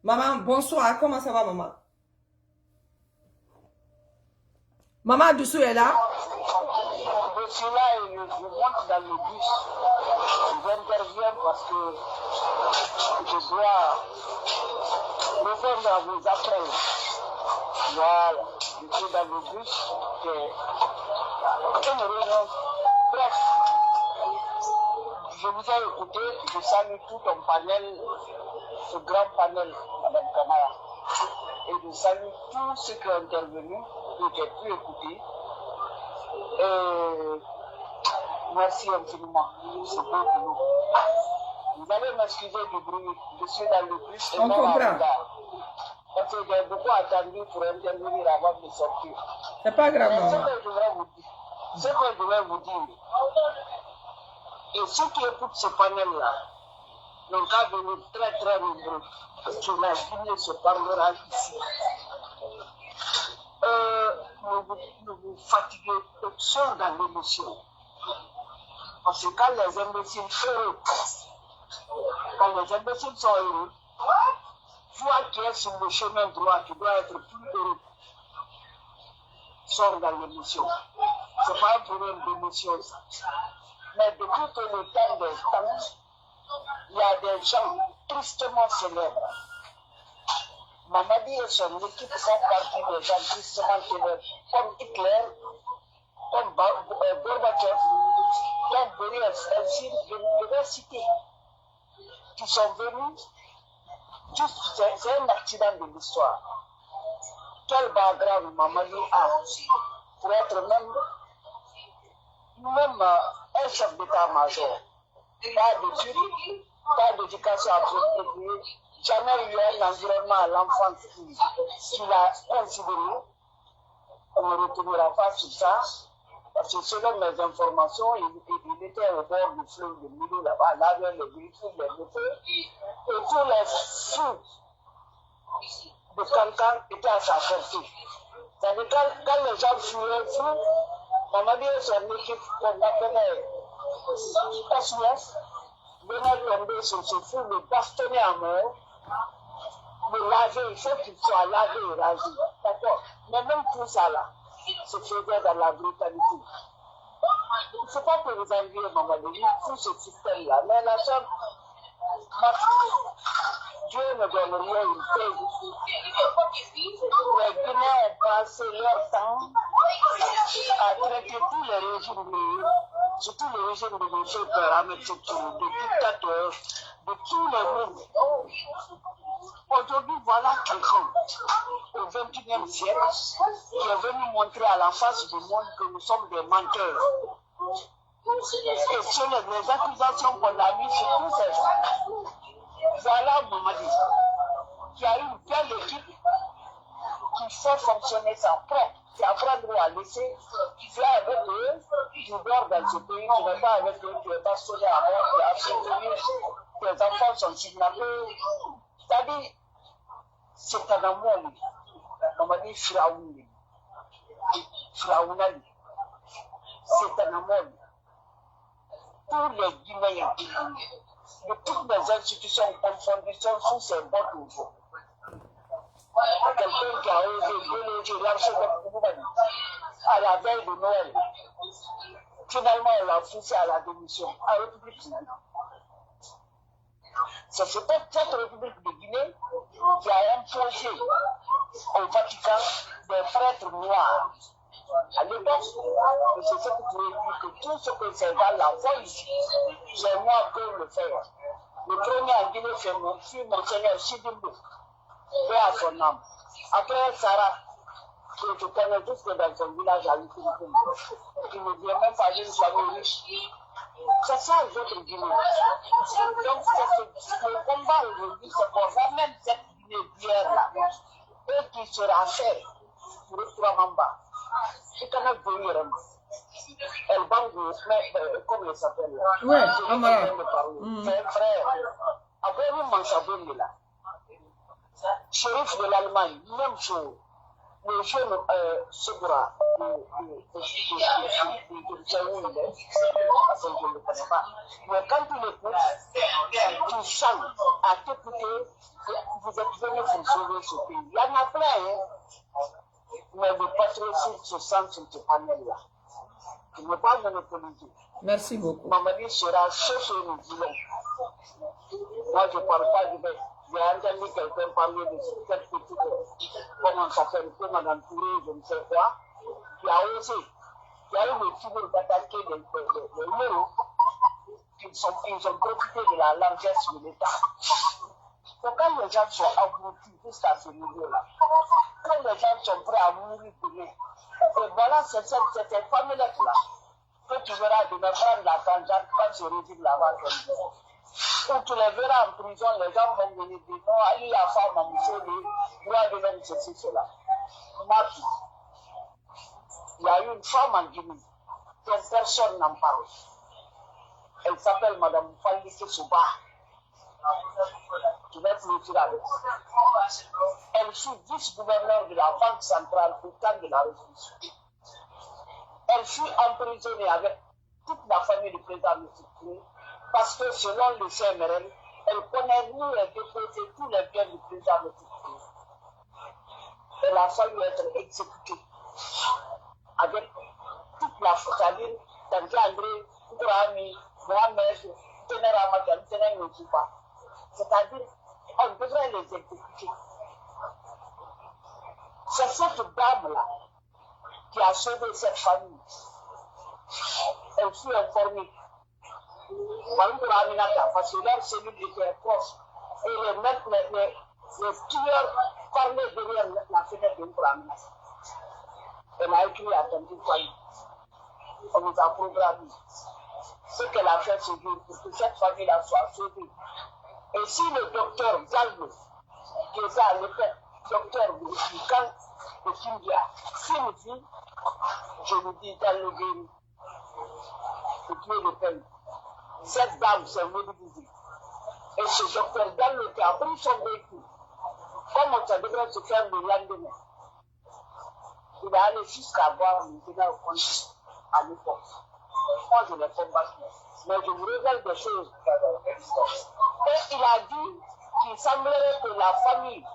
Maman, bonsoir. Comment ça va, maman? Maman Doussou est là? Je suis là et je monte dans le bus. J'interviens parce que je dois répondre à vos appels. Voilà, je suis dans le bus. Une réunion. Bref, je vous ai écouté, je salue tout ton panel, ce grand panel, Madame Camara. Et je salue tous ceux qui ont intervenu, que j'ai pu écouter. Merci infiniment. C'est bon pour nous. Vous allez m'excuser du bruit. Je suis dans le bus et on comprend. Parce que j'ai beaucoup attendu pour intervenir avant de sortir. C'est pas grave. Mais ce que je vais vous dire, et ceux qui écoutent ce panel-là n'ont qu'à venir très très nombreux. Parce que la Guinée se parlera ici. Ne vous fatiguez seul dans l'émotion. Parce que quand les imbéciles sont heureux, toi qui es sur le chemin droit, tu dois être plus heureux. Sors dans l'émotion. Ce n'est pas un problème d'émotion. Mais depuis que le temps des temps, il y a des gens tristement célèbres. Mamadi et son équipe font partie des gens tristement célèbres, comme Hitler, comme Gorbatchev, comme Boris Eltsine, je vais citer, qui sont venus, juste, c'est un accident de l'histoire. Quel background Mamadi a pour être même un chef d'état-major. Pas d'études, pas d'éducation appropriée, jamais eu un environnement à l'enfance qui l'a considéré. On ne retournera pas sur ça, parce que selon mes informations, il était au bord du fleuve de Nilo là-bas, là avec les véhicules, les motos, et tous les fous de Cancan étaient à sa sortie. C'est-à-dire quand les gens fuyaient fous, Mamadi et son équipe, qu'on appelait SOS, venaient tomber sur ce fou, le bastonner à mort, le laver, il faut qu'il soit lavé et rasé. D'accord? Mais même tout ça là, se faisait dans la brutalité. Il ne faut pas que vous enviez Mamadi, tout ce système-là. Mais la seule, Dieu ne donne rien une paix. Les Guinéens ont passé leur temps à traiter tous les régimes, surtout le régime de M. Ahmed Sékou, de dictateurs, de tous les mondes. Aujourd'hui, voilà quelqu'un au XXIe siècle qui est venu montrer à la face du monde que nous sommes des menteurs. Et sur les accusations qu'on a mises sur tous ces gens, voilà Mamadi, qui a une belle équipe qui fait fonctionner sa propre, qui apprend à laisser, tu es avec eux, tu dors dans ce pays, tu n'es pas avec eux, tu n'es pas sonné à mort, tu es absolu, tes enfants sont kidnappés. C'est-à-dire, c'est un amour. Maman dit Firaouni. Firaounali. C'est un amour. Tous les Guinéens, de toutes les institutions confondues, sont sous ces bottes au fond. Quelqu'un qui a osé déloger l'archevêque Koulibaly à la veille de Noël. Finalement, elle a poussé à la démission, à la République finalement. C'est cette République de Guinée qui a imposé au Vatican des prêtres noirs. À l'époque, c'est ce que tu veux dire, que tout ce que ces gars-là font ici, c'est moi qui le faire. Le premier en Guinée fut Monseigneur Sidimbo, et à son âme. Après Sarah, que je connais tous que dans son village à l'Ukraine, qui ne vient même pas d'une famille riche. C'est ça les autres Guinéens. Donc le combat aujourd'hui, c'est pour ça même cette Guinée bière-là, et qui sera fait pour le Mamba. C'est quand même venir. Elle bangue, comment il s'appelle là? Ouais, Amara. C'est un frère. Après, nous mangeons là. Shérif de l'Allemagne, même chose. Le jeune Segura de Tchaoui, je ne le connais pas. Mais quand tu l'écoutes, tu sens à t'écouter que vous êtes venu pour sauver ce pays. Il y en a plein, hein. Mais le patriotisme se sent sur ce panel-là. Tu ne peux pas monopoliser. Merci beaucoup. Mamadi sera ce que nous voulons. Moi, je ne parle pas du bête. J'ai entendu quelqu'un parler de cette petite, comment ça s'appelle, Madame Touré, je ne sais quoi, qui a osé, qui a eu le figure d'attaquer les héros. Ils ont profité de la largesse de l'État. Donc quand les gens sont abrutis jusqu'à ce niveau-là, quand les gens sont prêts à mourir demain, et voilà, c'est cette famille-là que tu verras demain prendre la tangente quand ce régime là-bas. Où tu les verras en prison, les gens vont venir dire non, allez la femme en monsieur, droit de l'homme, ceci, cela. Marquis. Il y a eu une femme en Guinée dont personne n'en parle. Elle s'appelle Madame Fallike Souba. Tu vas clôturer avec ça. Elle fut vice-gouverneur de la Banque centrale au temps de la Révolution. Elle fut emprisonnée avec toute la famille du président Moussoukoui. Parce que selon le CMRL, elle connaît nous et déposer tous les biens du président de Moussoukoui. Elle a fallu être exécutée avec toute la famille, Tanti André, Koukourami, Mohamed, Ténéra Makam, Ténéra Moussoupa. C'est-à-dire, on devrait les exécuter. C'est cette dame-là qui a sauvé cette famille. Elle fut informée. Parce que leur cellule était proche. Et les tueurs parlaient derrière la fenêtre de N'Kourami. Elle a écrit à Tanti Fali. On nous a programmé ce qu'elle a fait ce jour pour que cette famille-là soit sauvée. Et si le docteur Gallo, qui était à l'époque docteur du camp de Kindia, signifie, je vous dis dans le guéri, de tuer le pays. Cette dame s'est mobilisée. Et ce docteur Gallo qui a pris son véhicule, comme ça devrait se faire le lendemain, il est allé jusqu'à voir le général Conti à l'époque. Moi, je l'ai combattu. Mais je vous révèle des choses. Et il a dit qu'il semblerait que la famille,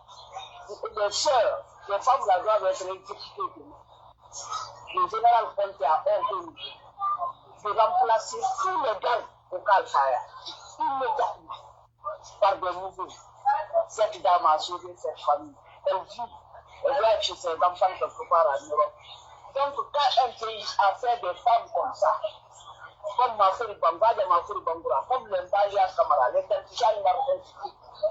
les sœurs, les femmes là doivent être exécutées. Le général Conti a ordonné de remplacer tous les gars au Kalfaya, immédiatement, par des nouveaux. Cette dame a sauvé cette famille. Elle vit, elle doit être chez ses enfants quelque part en Europe. Donc, quand un pays a fait des femmes comme ça, comme Mafuri Bamba de Mafuri Bambura, comme l'Embalia Kamara, l'international Martin,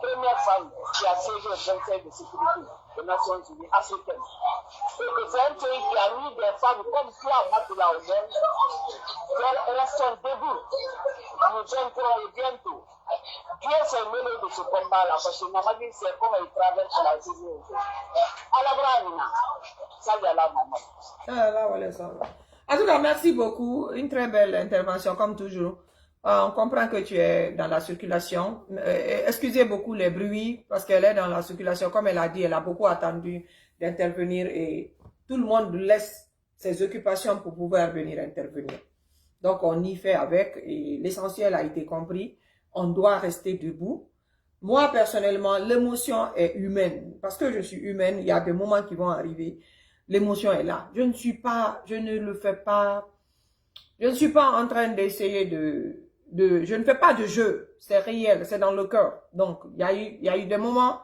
première femme qui a siégé au Conseil de sécurité des Nations Unies africaines. Et que c'est un pays qui a mis des femmes comme toi, Matula Oden, qui restent debout. Nous entrons bientôt. Dieu s'est mêlé de ce combat-là, parce que Mamadi, c'est comme il traverse la journée. À la Branina, salut à la maman. Ah là, voilà ça. En tout cas, merci beaucoup. Une très belle intervention, comme toujours. On comprend que tu es dans la circulation. Excusez beaucoup les bruits parce qu'elle est dans la circulation. Comme elle a dit, elle a beaucoup attendu d'intervenir et tout le monde laisse ses occupations pour pouvoir venir intervenir. Donc, on y fait avec et l'essentiel a été compris. On doit rester debout. Moi, personnellement, l'émotion est humaine. Parce que je suis humaine, il y a des moments qui vont arriver. L'émotion est là. Je ne le fais pas. Je ne suis pas en train d'essayer je ne fais pas de jeu. C'est réel, c'est dans le cœur. Donc, il y a eu des moments,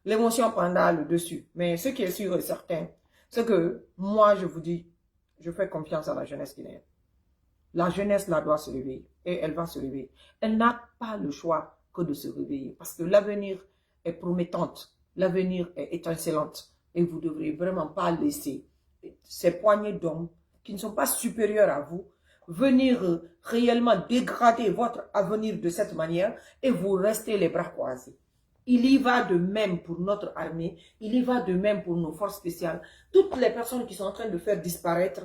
l'émotion prendra le dessus. Mais ce qui est sûr et certain, c'est que moi, je vous dis, je fais confiance à la jeunesse guinéenne. La jeunesse, là, doit se réveiller. Et elle va se réveiller. Elle n'a pas le choix que de se réveiller. Parce que l'avenir est promettante. L'avenir est étincelante. Et vous ne devrez vraiment pas laisser ces poignées d'hommes qui ne sont pas supérieurs à vous venir réellement dégrader votre avenir de cette manière et vous restez les bras croisés. Il y va de même pour notre armée, il y va de même pour nos forces spéciales. Toutes les personnes qui sont en train de faire disparaître,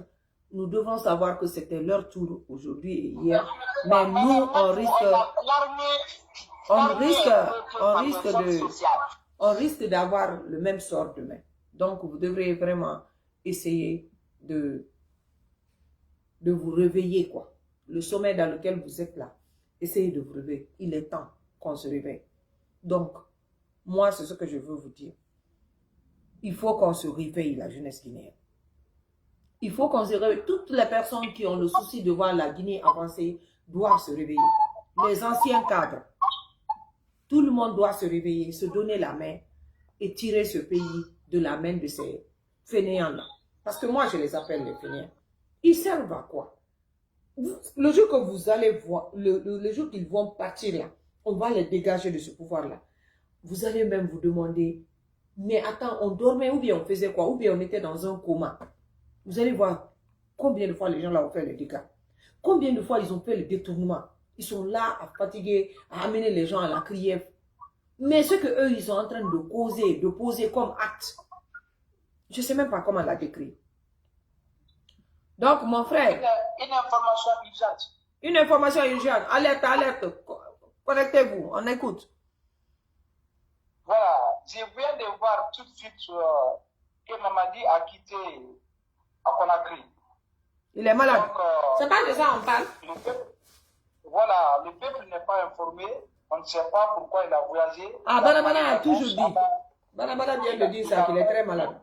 nous devons savoir que c'était leur tour aujourd'hui et hier. Mais nous, on risque d'avoir le même sort demain. Donc, vous devrez vraiment essayer de vous réveiller, quoi. Le sommet dans lequel vous êtes là, essayez de vous réveiller. Il est temps qu'on se réveille. Donc, moi, c'est ce que je veux vous dire. Il faut qu'on se réveille, la jeunesse guinéenne. Il faut qu'on se réveille. Toutes les personnes qui ont le souci de voir la Guinée avancer doivent se réveiller. Les anciens cadres, tout le monde doit se réveiller, se donner la main et tirer ce pays de la main de ces fainéants-là. Parce que moi, je les appelle les fainéants. Ils servent à quoi? Le jour que vous allez voir, le jour qu'ils vont partir là, on va les dégager de ce pouvoir-là. Vous allez même vous demander, mais attends, on dormait ou bien on faisait quoi? Ou bien on était dans un coma. Vous allez voir combien de fois les gens là ont fait les dégâts. Combien de fois ils ont fait le détournement. Ils sont là à fatiguer, à amener les gens à la criève. Mais ce que eux ils sont en train de causer, de poser comme acte, je ne sais même pas comment la décrire. Donc, mon frère. Une information urgente. Une information urgente. Alerte, alerte. Connectez-vous, on écoute. Voilà, je viens de voir tout de suite que Mamadi a quitté à Conakry. Il est malade. C'est pas de ça on parle. Voilà, le peuple n'est pas informé. On ne sait pas pourquoi il a voyagé. Ah, Banabana a toujours dit. Banabana vient de dire ça, qu'il est très malade.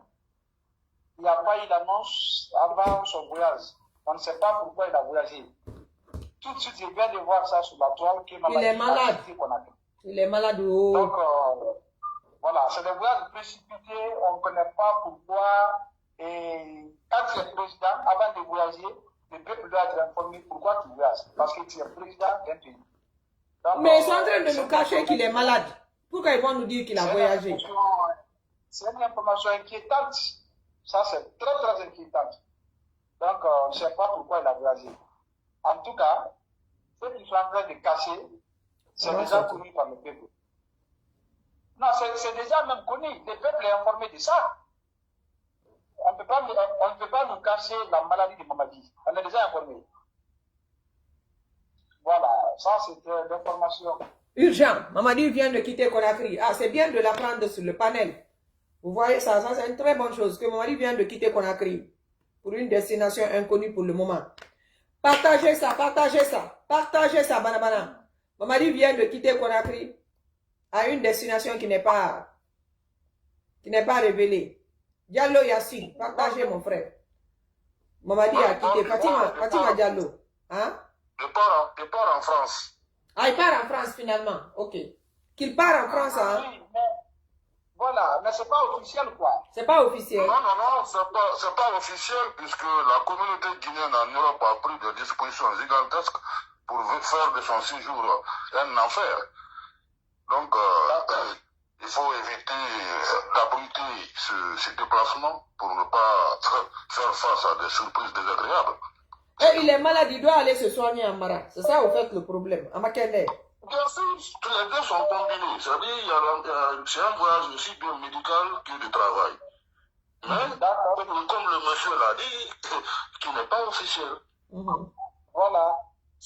Il n'y a pas eu d'annonce avant son voyage. On ne sait pas pourquoi il a voyagé. Tout de suite, je viens de voir ça sur la toile. Il est malade. Il est malade. Oh. Donc, voilà, c'est des voyages précipités. On ne connaît pas pourquoi. Et quand tu es président, avant de voyager, le peuple doit être informé pourquoi tu voyages. Parce que tu es président d'un pays. Donc, mais ils sont en train de nous cacher qu'il est malade. Pourquoi ils vont nous dire qu'il a voyagé? C'est une information inquiétante. Ça, c'est très, très inquiétant. Donc, on ne sait pas pourquoi il a voyagé. En tout cas, ce qu'ils sont en train de cacher, c'est déjà connu par le peuple. Non, c'est déjà même connu. Le peuple est informé de ça. On ne peut pas nous cacher la maladie de Mamadi. On est déjà informé. Voilà, ça c'était l'information. Urgent. Mamadi vient de quitter Conakry. Ah, c'est bien de l'apprendre sur le panel. Vous voyez ça, c'est une très bonne chose que Mamadi vient de quitter Conakry pour une destination inconnue pour le moment. Partagez ça, partagez ça, partagez ça, Banabana. Mamadi vient de quitter Conakry à une destination qui n'est pas révélée. Diallo Yassine, partagez mon frère. Mamadi a quitté Fatima Diallo. Hein? Il part en France. Ah, il part en France finalement. Ok. Qu'il part en France, hein? Oui, mais voilà, mais c'est pas officiel quoi. C'est pas officiel. Non, c'est pas officiel puisque la communauté guinéenne en Europe a pris des dispositions gigantesques pour faire de son séjour un enfer. Donc, il faut éviter d'abriter ce déplacement pour ne pas faire face à des surprises désagréables. Et il est malade, il doit aller se soigner à Mara. C'est ça, au fait, le problème. À Makende. Bien sûr, les deux sont combinés. C'est-à-dire, c'est un voyage aussi bien médical que de travail. Mais, comme le monsieur l'a dit, qui n'est pas officiel. Voilà.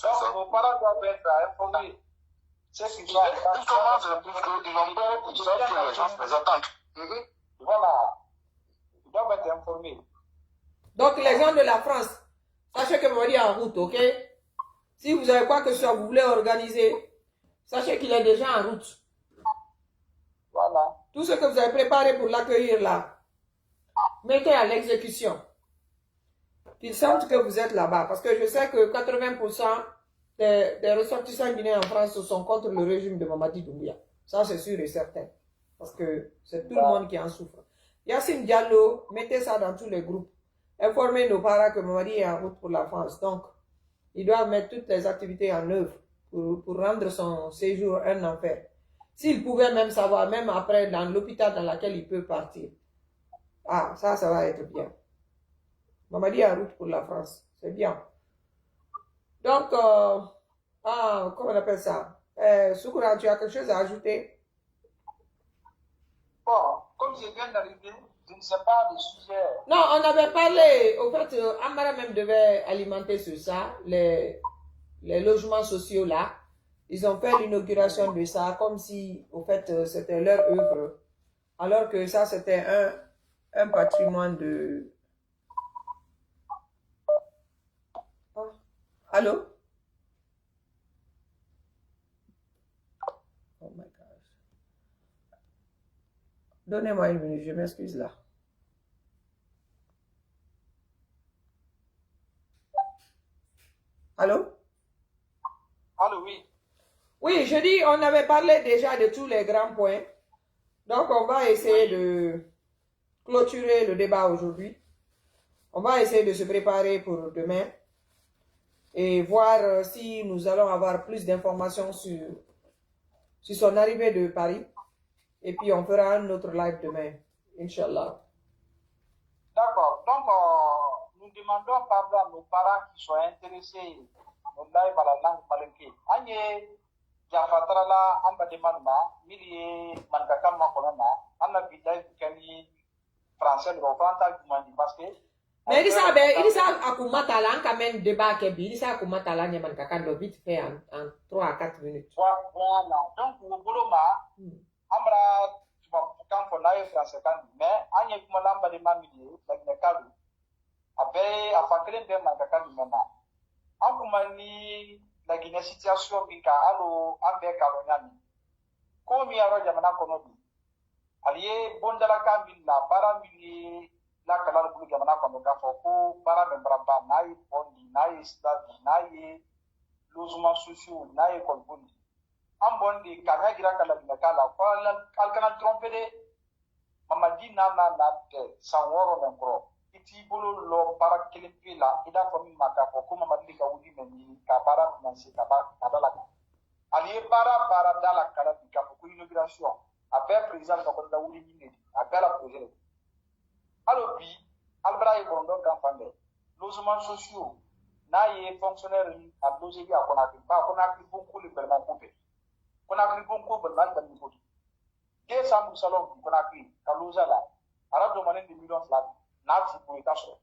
Donc, nos parents doivent être informés. Ils commencent puisqu'ils ont peur, ils savent que les gens les attendent. Voilà. Ils doivent être informés. Donc, les gens de la France, sachez que Mamadi est en route, ok? Si vous avez quoi que ce soit, vous voulez organiser, sachez qu'il est déjà en route. Voilà. Tout ce que vous avez préparé pour l'accueillir là, mettez à l'exécution. Qu'ils sentent que vous êtes là-bas. Parce que je sais que 80% des ressortissants guinéens en France sont contre le régime de Mamadi Doumbouya. Ça, c'est sûr et certain. Parce que c'est tout le monde qui en souffre. Yacine Diallo, mettez ça dans tous les groupes. Informez nos parents que Mamadi est en route pour la France. Donc, ils doivent mettre toutes les activités en œuvre pour rendre son séjour un enfer. S'ils pouvaient même savoir, même après, dans l'hôpital dans lequel il peut partir. Ah, ça va être bien. Mamadi est en route pour la France. C'est bien. Donc, comment on appelle ça? Soukoura, tu as quelque chose à ajouter? Bon, comme je viens d'arriver, je ne sais pas le sujet. Non, on avait parlé, au fait, Amara même devait alimenter sur ça, les logements sociaux là. Ils ont fait l'inauguration de ça comme si, au fait, c'était leur œuvre. Alors que ça, c'était un patrimoine de... Oh. Allô? Oh my gosh. Donnez-moi une minute, je m'excuse là. Allô? Allô, oui. Oui, je dis, on avait parlé déjà de tous les grands points. Donc, on va essayer de clôturer le débat aujourd'hui. On va essayer de se préparer pour demain et voir si nous allons avoir plus d'informations sur son arrivée de Paris. Et puis, on fera un autre live demain, Inch'Allah. D'accord. Donc, nous demandons pardon à nos parents qui sont intéressés au live à la langue palenque. Agne Jafatrala, Amba de Manma, Mili Mankakama Konana, Anna Bidai Kani, Français, le Franta Dumandi, parce que. Mais il dit ça à Koumatala, quand même débat Kebi, il dit ça à Koumatala, Nyaman Kakando, vite fait en 3 à 4 minutes. Voilà. Donc, au Boloma, Amra, quand on a eu français, mais Agne Kumalamba de Mamili, la Nekalu, après, à Fakren de Mankakadu Mena. Angumani, la Guinée situation, Bika, Allo, Ambe Kalonyami. Comme il y a Jamana Konobi. Allié, Bondalaka Villa, Baramili, la Kalal Jamana Konoka Foko, Baramembraba, Naï, Bondi, Naï, Slavi, Naï, Lozuma Sushu, Naï, Kolbundi. Ambondi, Kanagira Kalabinakala, Alcana trompé, Mamadi Nana, sans woro encore. Iti bolo lo para kelepe la ida fami maka ko kuma madli ka wudi meni ka para financer ka ba kadala ali para dala kala di ka ko inauguration après président ko da wudi ni a bela projet alors bi albra e bondo campagne logements sociaux na ye fonctionnaire ni a loger bi akona ki beaucoup le permanent coupé kona ki beaucoup permanent dans niveau 200 salon kona ki ka loger la arado manen de millions flat Nazi Pouitaso.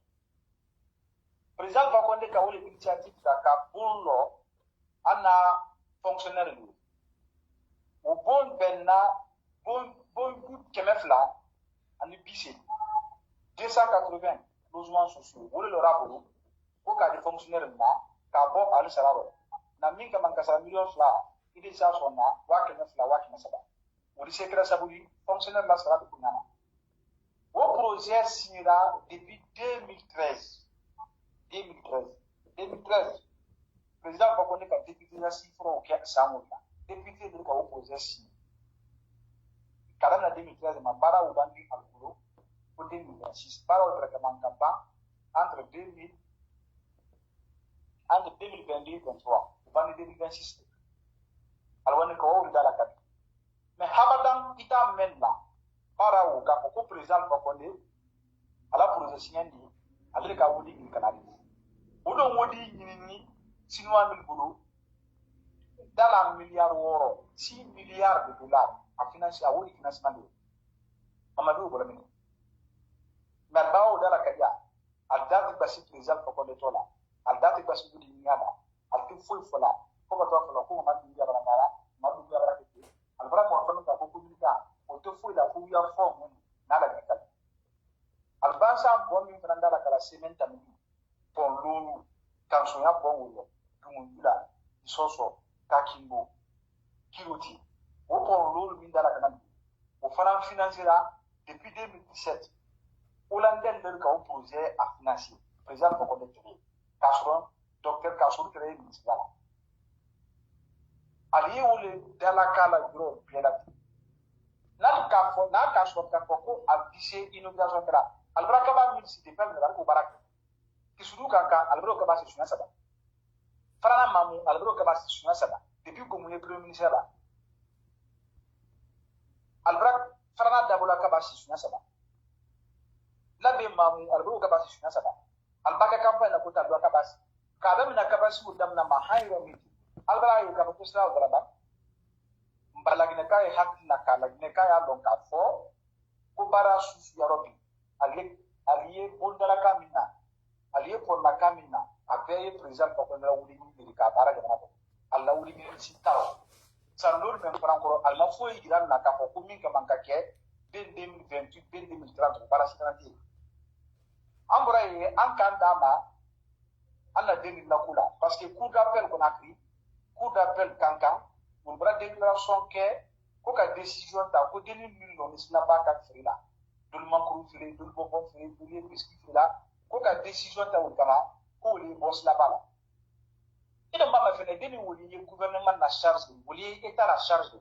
Président va compter que les initiatives d'Aka bon lo, ana fonctionnaire lui. Au bon benna, bon kemefla, en épicé. 280 logements sociaux. Vous le rabolo, au cas des fonctionnaires là, qu'à bon à l'Salaro. Na minka mankasa millions là, il est ça son na, wa kemefla. Vous le secret sabouli, fonctionnaire là sera de Punana. Vos projets signera depuis 2013. 2013. Président va connaître que député n'a si fort au Samoa. Député de vos projets signé. Car en 2013, ma para ou bandi al boulot pour 2026. Para au traitement campagne entre 2022 et 2023. Ou bandi 2026. Alors on est quand on est dans la capitale. Mais Habadan, il t'a même là. Para o ga ko président ko konde ala projet signandi ale ka wodi ni kanali odo wodi ni sinwa mil bulu dala milliard euro 6 milliards de dollars a financer a wodi financement Amadou Bolami mais bawo dala kadiya al dati basi président ko konde tola al dati basi wodi ni ngada al foi fola ko ba to fola ko ma bi ya bara ma du ya bara ke albara mo fa ta ko communica o to foi la ko ya forme na la ka albansa bon min fana da kala semen tammi bon lolu kan so ya bon wo dum la soso kakimbo kiroti o bon lolu min da kana o fana financiera depuis 2017 Hollandais de ka o projet a financé président ko de télé kasron docteur kasron créé ministre ali wole dala kala gro biela na ka fo na kasron ka ko a dise inauguration kala albaraka ba ministre de pel de ko baraka kisuru kanka albaro ka ba se suna saba farana mamu albaro ka ba se suna saba depuis ko mu premier ministre ba albara farana dabola ka ba se suna saba labe mamu albaro ka ba se suna saba albaka campagne na kota do ka ba se ka da mina ka ba su dam na ma hayro mi albara yo ka ko sra albara ba mbala gine kay hak na kala gine kay alon ka fo ko bara su ya robi aliye bondala kamina aliye porna kamina abe president ko na wuli ni ka bara ga na Allah wuli ni si taw sandur men frankoro alma fo yiran na ka ko min ka manka ke 2028 2030 bara sitanati ambra ye an kan dama alla deni na kula parce que coup d'appel qu'on a pris coup d'appel kankan on bra déclaration ke ko ka décision ta ko deni million ni sina ba ka frila dul mankuru fili dul bobon fili dul yebiski fila ko ka décision ta kama ko li boss la bala ida mama fene deni woli ye gouvernement na charge woli état la charge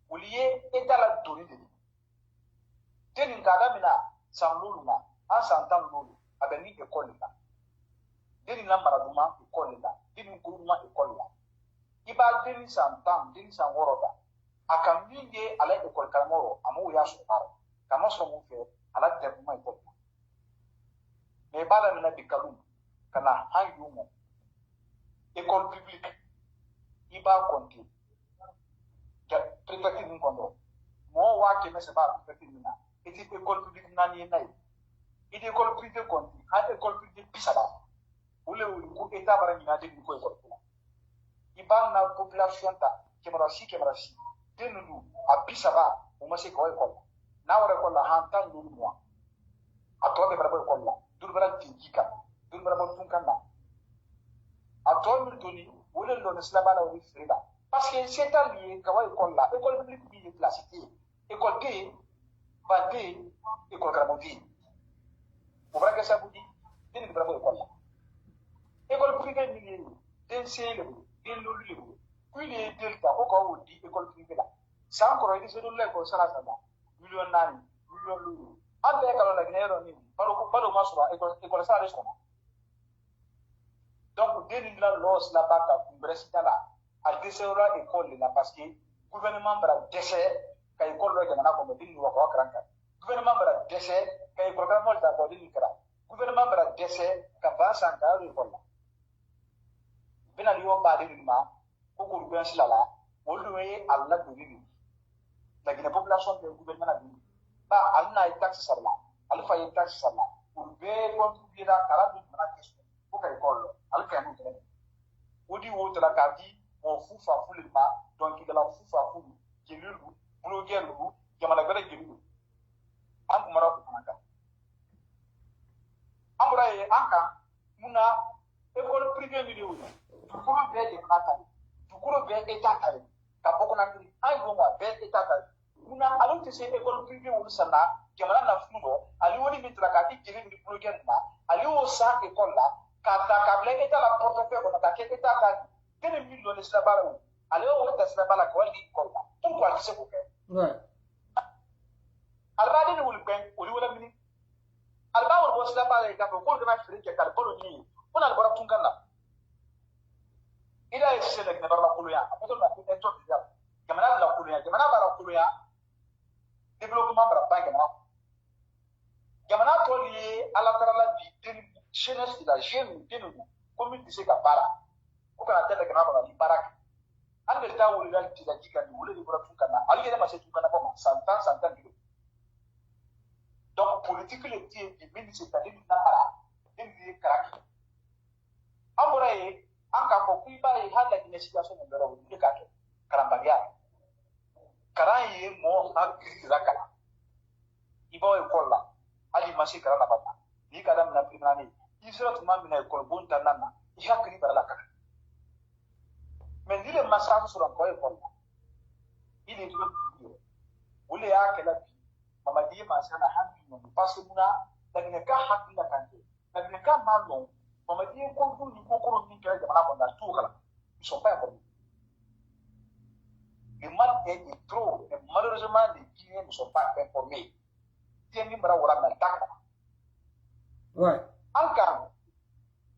woli ye état la doni de deni ngada mina samlulu na an santam lulu abeni école la deni na maraduma école la deni kuruma école la iba deni santam deni san woroda aka minge ala école kamoro amu ya so paro kama so mu fe ala développement école mais bala mina bikalu kana hayumo école publique iba konti ke préfecture ni kondo mo wa ke mese ba préfecture na eti école publique nani nay eti école privée konti ha école privée bisaba ule ko état bara ni na de ko école iba na population ta kemara si denulu abisaba o ma se ko école na wara ko la hantan dulu mo ato be bara ko la dulu bara tinjika dulu bara bon tunkanda ato mi doni wole lo nesla bala woni frida parce que c'est lié ka wa école la école publique bi classique école D ba D école gramodi o bara que ça vous dit den bara ko école la école privée ni den c'est le den lolu le puis les delta ko ko wodi école privée la sans ko ri sedo le ko sala sala million nani million lulu ande ka la gnero ni baro masura école sala so donc deni la los la baka kumbresita la a desera école la parce que gouvernement bara décès ka école lo gana ko dini wa ko kranka gouvernement bara décès ka programme mo da ko dini kra gouvernement bara décès ka ba sanka école la bina liyo ba dini ma ko ko ben sila la wolu we alla do ni la gina population de gouvernement na ni ba alna taxe sarla alfa yi taxe sarla pour be contribuer la kala du na question ko ka école al ka mu tele odi wo tala ka di mo fufa fulima donc il la fufa fulu kelulu blogelu jamana gare kelulu an kumara ko kanaka amura ye anka muna école privée ni dewu tukuro be de kata tukuro be état kare ka bokona ni ay go ma be état kare muna alo te se école privée wol sana jamana na fundo ali woni mitra ka di kelulu di blogelu na ali wo sa école la kata kable état la portefeuille ko ta ke état ka quel million de slabala allez on ta slabala ko wali ko pourquoi tu sais pourquoi ouais albadi ni wulben wala mini alba wol bo slabala ka ko ko na firi ke kal bolo ni on al bara tungana ila ese le ne bara ko ya apoto na ko to ya kamera la ko ya kamera bara ko ya développement bara ba kamera to li ala tarala bi jeunesse de la jeune de nous comme il disait ka para ko kana tele kana ba ni barak ande ta wuri la ti da jika ni wuri bura tun kana ali gele ma se tun kana ba santan kilo donc politique le ti de ministre ta ni na para en di karaki amora e Anka ko kuiba e hala ina situation de la wuti ka ke karambaria karan ye mo ha kiraka ibo e kolla ali masi karana bata ni kadam na primani isra tuma mina e kol bunta nana i hakri barala ka men dile masa so ran ko e kolla ile do wule ya kala mama di masa na hambi no pasuna daga ka hakina kante daga ka malo mama di ko du ni ko ko ni kala jamana ko na tu kala ils sont pas informés. Le mal est trop, et malheureusement les Guinéens ne sont pas informés. Tiens, ni mara wala na taka. Ouais. Anka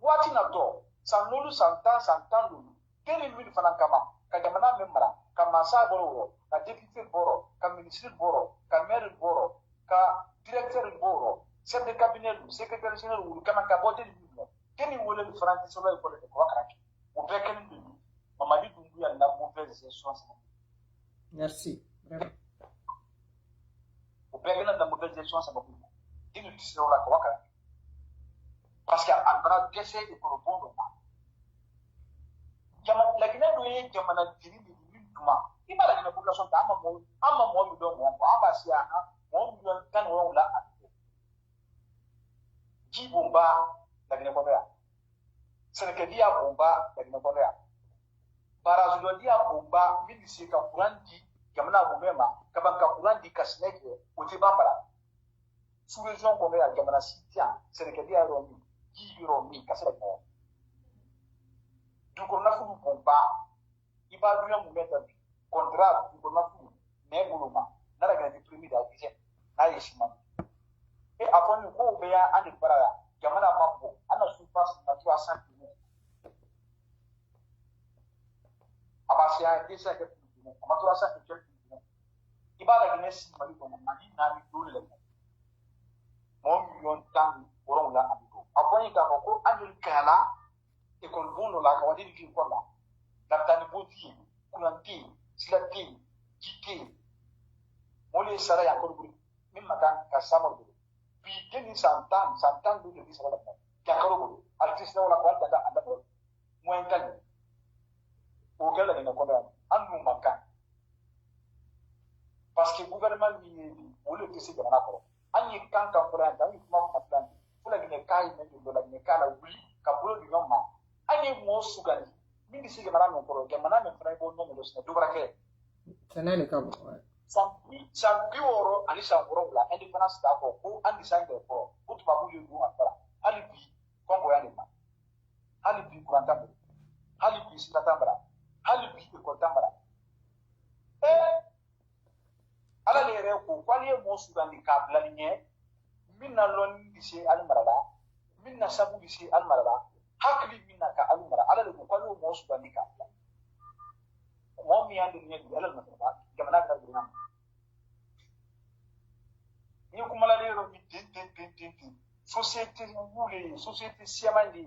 wati na to sanulu santan lulu kene mi fana kama ka jamana memra kama sa boro ka député boro ka ministre boro ka maire boro ka directeur boro chef de cabinet secrétaire général ou kama ka bote ni kene wole ni fana solo e ko le ko karaki o be kene ni mamadi dungu ya na mauvaise gestion. Merci. Vraiment. O be kene na mauvaise gestion sa beaucoup dinu tisiro la ko karaki parce que albara gese e ko bondo jaman la gina do ye jamana diri ni duma ibala gina population ta amma mo mi do mo ko abasia ha mo mi do kan wo la ji bomba la gina ko ya senekedia bomba la gina ko ya barazulo dia bomba mi disi ka kurandi jamana bo mema ka banka kurandi kasneke o ti bambara sous région ko ya jamana sitia senekedia ro mi ji ro mi kasere ko du ko nafu bomba iba duya mu meta contrat du ko nafu ne buluma na daga di primi da kije na yishima e afoni ko be ya ani bara jamana mambo ana su pass na 300 km abasia desa ke km ama 300 km iba daga ne si mali ko mali na ni dole le mo million tan woron la abiko afoni ka ko anil kala e kon bono la ka wadi ki ko la tani boti kunanti silati jike mole sara ya ko buri min maka ka samar buri bi geni santan du de sala la ya ko buri artiste wala ko ta da ando mo en kan o kala ni ko da annu maka parce que gouvernement ni wole ke se gana ko anyi kan kan fura da ni kuma ma plan fula ni kai ne do la ni kala wuli ka bolo di ma anyi mo sugani mimi sige mara no koro ke mana me frai bo no mo sna dubra ke Tenene kabo. sampi woro ani samboro la independence da ko andi sangue ko kutu babu yu du akara ali bi kongo ya ma ali bi kuranta mo ali bi sita tambara ali bi ko tambara ala le re ko kwali mo sugani ka blannye minna lon disi al marala minna sabu disi al marala hakli minna ka al marala ala le ko kwali mo sugani ka mo mi ande ni ala na ba jamana ka dina ni kuma la le ro mi tin société wule société siamandi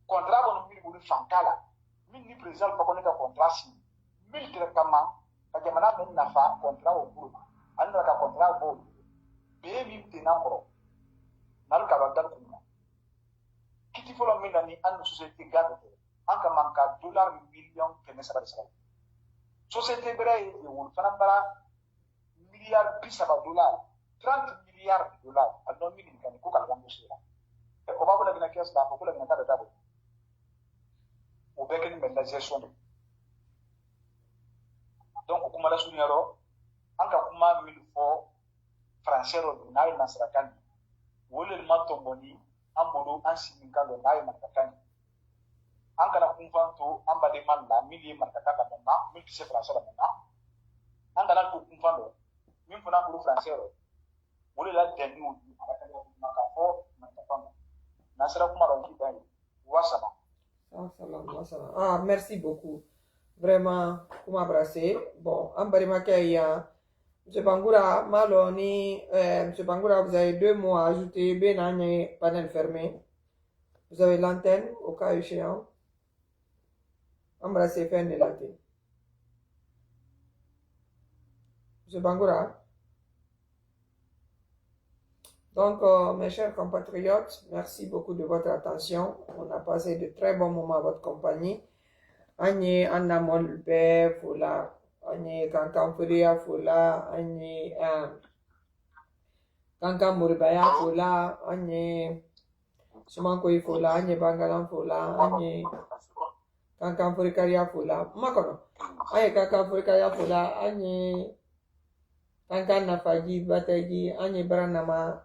contrat bon mi bu fankala min ni président ba ko ne ka contrat si mil kira kama ka jamana men nafa contrat o buru anda ka contrat bo be mi tina ko nal ka ba dal kuma kiti folo min ni an société gadete an ka man ka dollar million kene saba de saba société bere e wol fana bara milliard bisaba dollar 30 milliards de dollars a non min kan ko kala bango sira e o babu la gina kes da ko la gina kada dabo o be ken men la gestion donc kuma la sunyaro an ka kuma mil fo français ro na ina sarakan wole ma tomboni an bodo an sinin kan do na ina sarakan an kana kun fanto an ba de man la mili man ka ka na mil se français la na an kana kun fanto min fona buru français ro wole la denu ala ka maka fo matapanga nasra kuma ron ki dai wasama ah merci beaucoup vraiment kuma brasser bon ambarima kaya monsieur Bangoura Maloni monsieur Bangoura vous avez 2 mots à ajouter benanye panel fermé vous avez l'antenne au cas échéant embrasser fin de la tête monsieur Bangoura Donc, mes chers compatriotes, merci beaucoup de votre attention. On a passé de très bons moments à votre compagnie. Agne Anna Molbe Fola, Agne Kankan Furia Fola, Agne Kankan Muribaya Fola, Agne Sumanko Fola, Agne Bangalan Fola, Agne Kankan Furikaria Fola, Makono, Agne Kankan Furikaria Fola, Agne Kankan Nafagi Bategi, Agne Branama,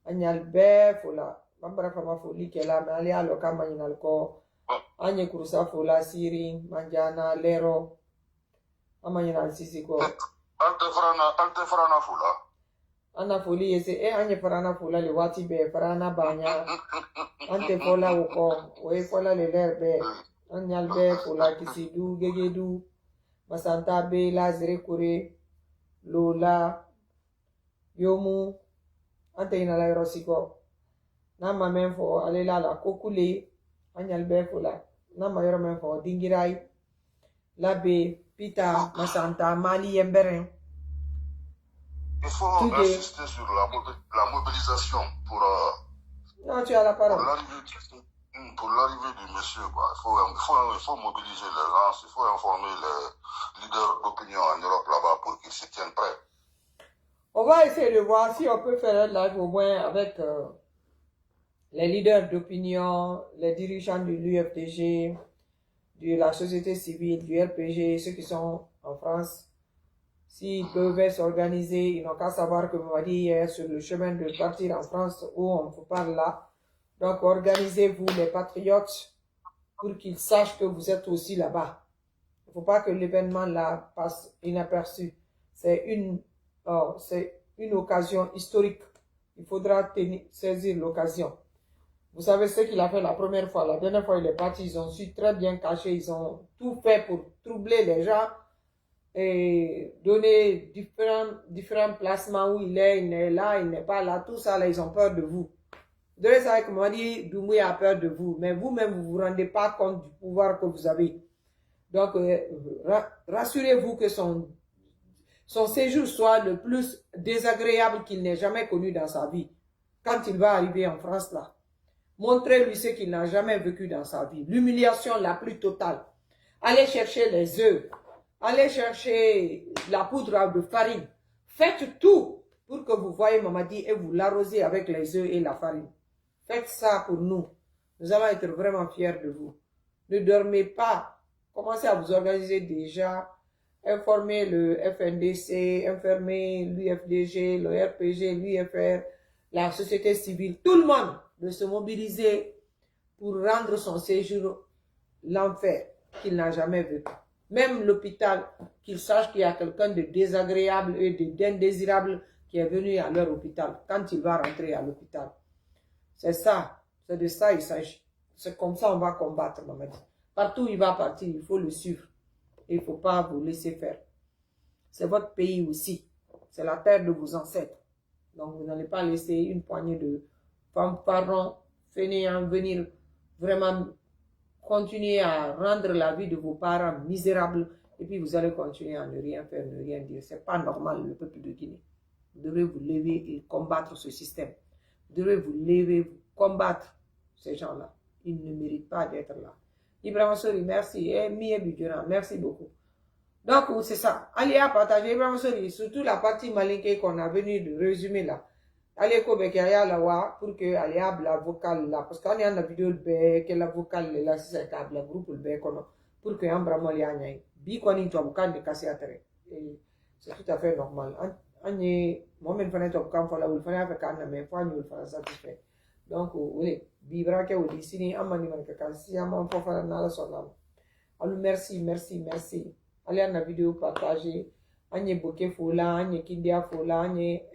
Agne Albert Fola, Bambara Fama Foli Kela, Mali Aloka Maninalko. Anye kurusa fola siri manjana lero amanyina sisi ko ante farana fola ana foli yese anye farana fola le wati be farana banya ante fola uko we fola le lerbe anyal be fola kisidu gegedu masanta be lazire kure lola yomu ante ina la rosiko na mamen fo alela la kokule anyal be fola na mayoro men fo dingirai labe pita masanta mali yemberen. Il faut insister sur la mobilisation pour non, tu as la parole. Pour l'arrivée du monsieur, quoi. Il faut mobiliser les gens, il faut informer les leaders d'opinion en Europe là-bas pour qu'ils se tiennent prêts. On va essayer de voir si on peut faire un live au moins avec les leaders d'opinion, les dirigeants de l'UFDG, de la société civile, du RPG, ceux qui sont en France. S'ils peuvent s'organiser, ils n'ont qu'à savoir que vous m'avez dit hier sur le chemin de partir en France où on vous parle là. Donc organisez-vous les patriotes pour qu'ils sachent que vous êtes aussi là-bas. Il ne faut pas que l'événement là passe inaperçu. C'est une occasion historique. Il faudra saisir l'occasion. Vous savez ce qu'il a fait la première fois. La dernière fois, il est parti. Ils ont su très bien cacher. Ils ont tout fait pour troubler les gens et donner différents placements où il est là, il n'est pas là. Tout ça, là, ils ont peur de vous. Vous devez savoir que Mamadi Doumbouya a peur de vous. Mais vous-même, vous ne vous rendez pas compte du pouvoir que vous avez. Donc, rassurez-vous que son séjour soit le plus désagréable qu'il n'ait jamais connu dans sa vie. Quand il va arriver en France, là. Montrez-lui ce qu'il n'a jamais vécu dans sa vie. L'humiliation la plus totale. Allez chercher les œufs. Allez chercher la poudre de farine. Faites tout pour que vous voyez Mamadi et vous l'arrosez avec les œufs et la farine. Faites ça pour nous. Nous allons être vraiment fiers de vous. Ne dormez pas. Commencez à vous organiser déjà. Informez le FNDC, informez l'UFDG, le RPG, l'UFR, la société civile, tout le monde de se mobiliser pour rendre son séjour l'enfer qu'il n'a jamais vécu. Même l'hôpital, qu'il sache qu'il y a quelqu'un de désagréable et d'indésirable qui est venu à leur hôpital quand il va rentrer à l'hôpital. C'est ça, c'est de ça il s'agit. C'est comme ça on va combattre, Mamadi. Partout où il va partir, il faut le suivre. Il ne faut pas vous laisser faire. C'est votre pays aussi. C'est la terre de vos ancêtres. Donc vous n'allez pas laisser une poignée de parents fainéants venir vraiment continuer à rendre la vie de vos parents misérable et puis vous allez continuer à ne rien faire, ne rien dire. C'est pas normal, le peuple de Guinée. Vous devrez vous lever et combattre ce système. Vous devrez vous lever, vous combattre ces gens-là. Ils ne méritent pas d'être là. Ibrahim Sori, merci. Et Mie Bidjura, merci beaucoup. Donc, c'est ça. Allez à partager Ibrahim Sori, surtout la partie malinquée qu'on a venu de résumer là. Allez kobekia la wa pour que allez à la vocale là parce qu'on y a la vidéo le que la vocale là si c'est câble groupe le kono pour que ambramo li anyai bi ko ni to bukan de casser atare et c'est tout à fait normal anye moment fane to kam fala ul fane avec kan mais fois nous fana satisfait donc oui bibra ke wodi sini amani man ka si amon fo fana na la sonam allo merci allez à la vidéo partager anye bokeh fola anye kindia fola anye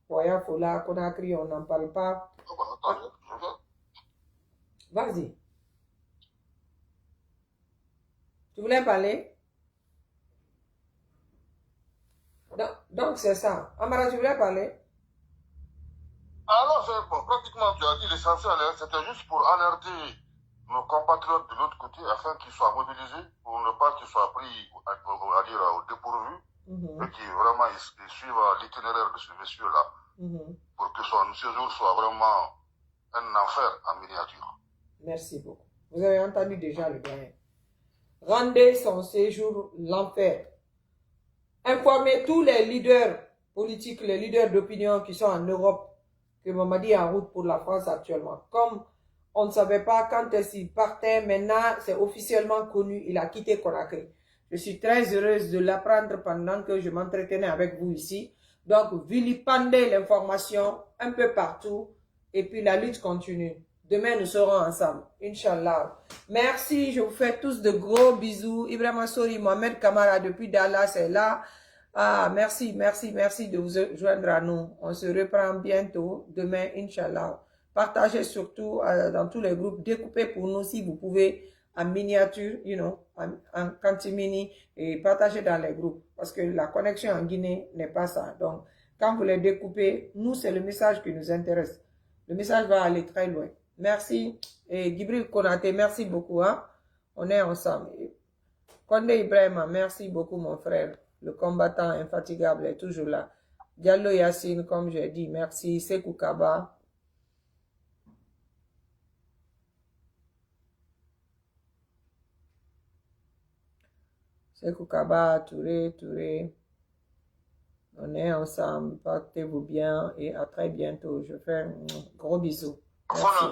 Voya Fola, Conakry, on n'en parle pas. Vas-y. Tu voulais parler? Donc c'est ça. Amara, tu voulais parler? Alors, pratiquement, tu as dit l'essentiel, hein, c'était juste pour alerter nos compatriotes de l'autre côté afin qu'ils soient mobilisés pour ne pas qu'ils soient pris au dépourvu et qu'ils vraiment ils suivent l'itinéraire de ce monsieur-là. pour que son séjour soit vraiment un enfer en miniature. Merci beaucoup. Vous avez entendu déjà le dernier. Rendez son séjour l'enfer. Informez tous les leaders politiques, les leaders d'opinion qui sont en Europe, que Mamadi est en route pour la France actuellement. Comme on ne savait pas quand est-ce qu'il partait, maintenant c'est officiellement connu, il a quitté Conakry. Je suis très heureuse de l'apprendre pendant que je m'entretenais avec vous ici. Donc, vilipendez l'information un peu partout et puis la lutte continue. Demain, nous serons ensemble, Inch'Allah. Merci, je vous fais tous de gros bisous. Ibrahim Sori, Mohamed Kamara depuis Dallas est là. Ah, merci, merci, merci de vous joindre à nous. On se reprend bientôt, demain, Inch'Allah. Partagez surtout dans tous les groupes. Découpez pour nous si vous pouvez en miniature, you know, en cantimini et partagez dans les groupes. Parce que la connexion en Guinée n'est pas ça. Donc, quand vous les découpez, nous, c'est le message qui nous intéresse. Le message va aller très loin. Merci. Et Gibril Konaté, merci beaucoup. Hein? On est ensemble. Kondé Ibrahima, merci beaucoup, mon frère. Le combattant infatigable est toujours là. Diallo Yassine, comme j'ai dit, merci. Sekou Kaba. Sekou Kaba, Touré. On est ensemble. Portez-vous bien et à très bientôt. Je fais un gros bisou. Merci.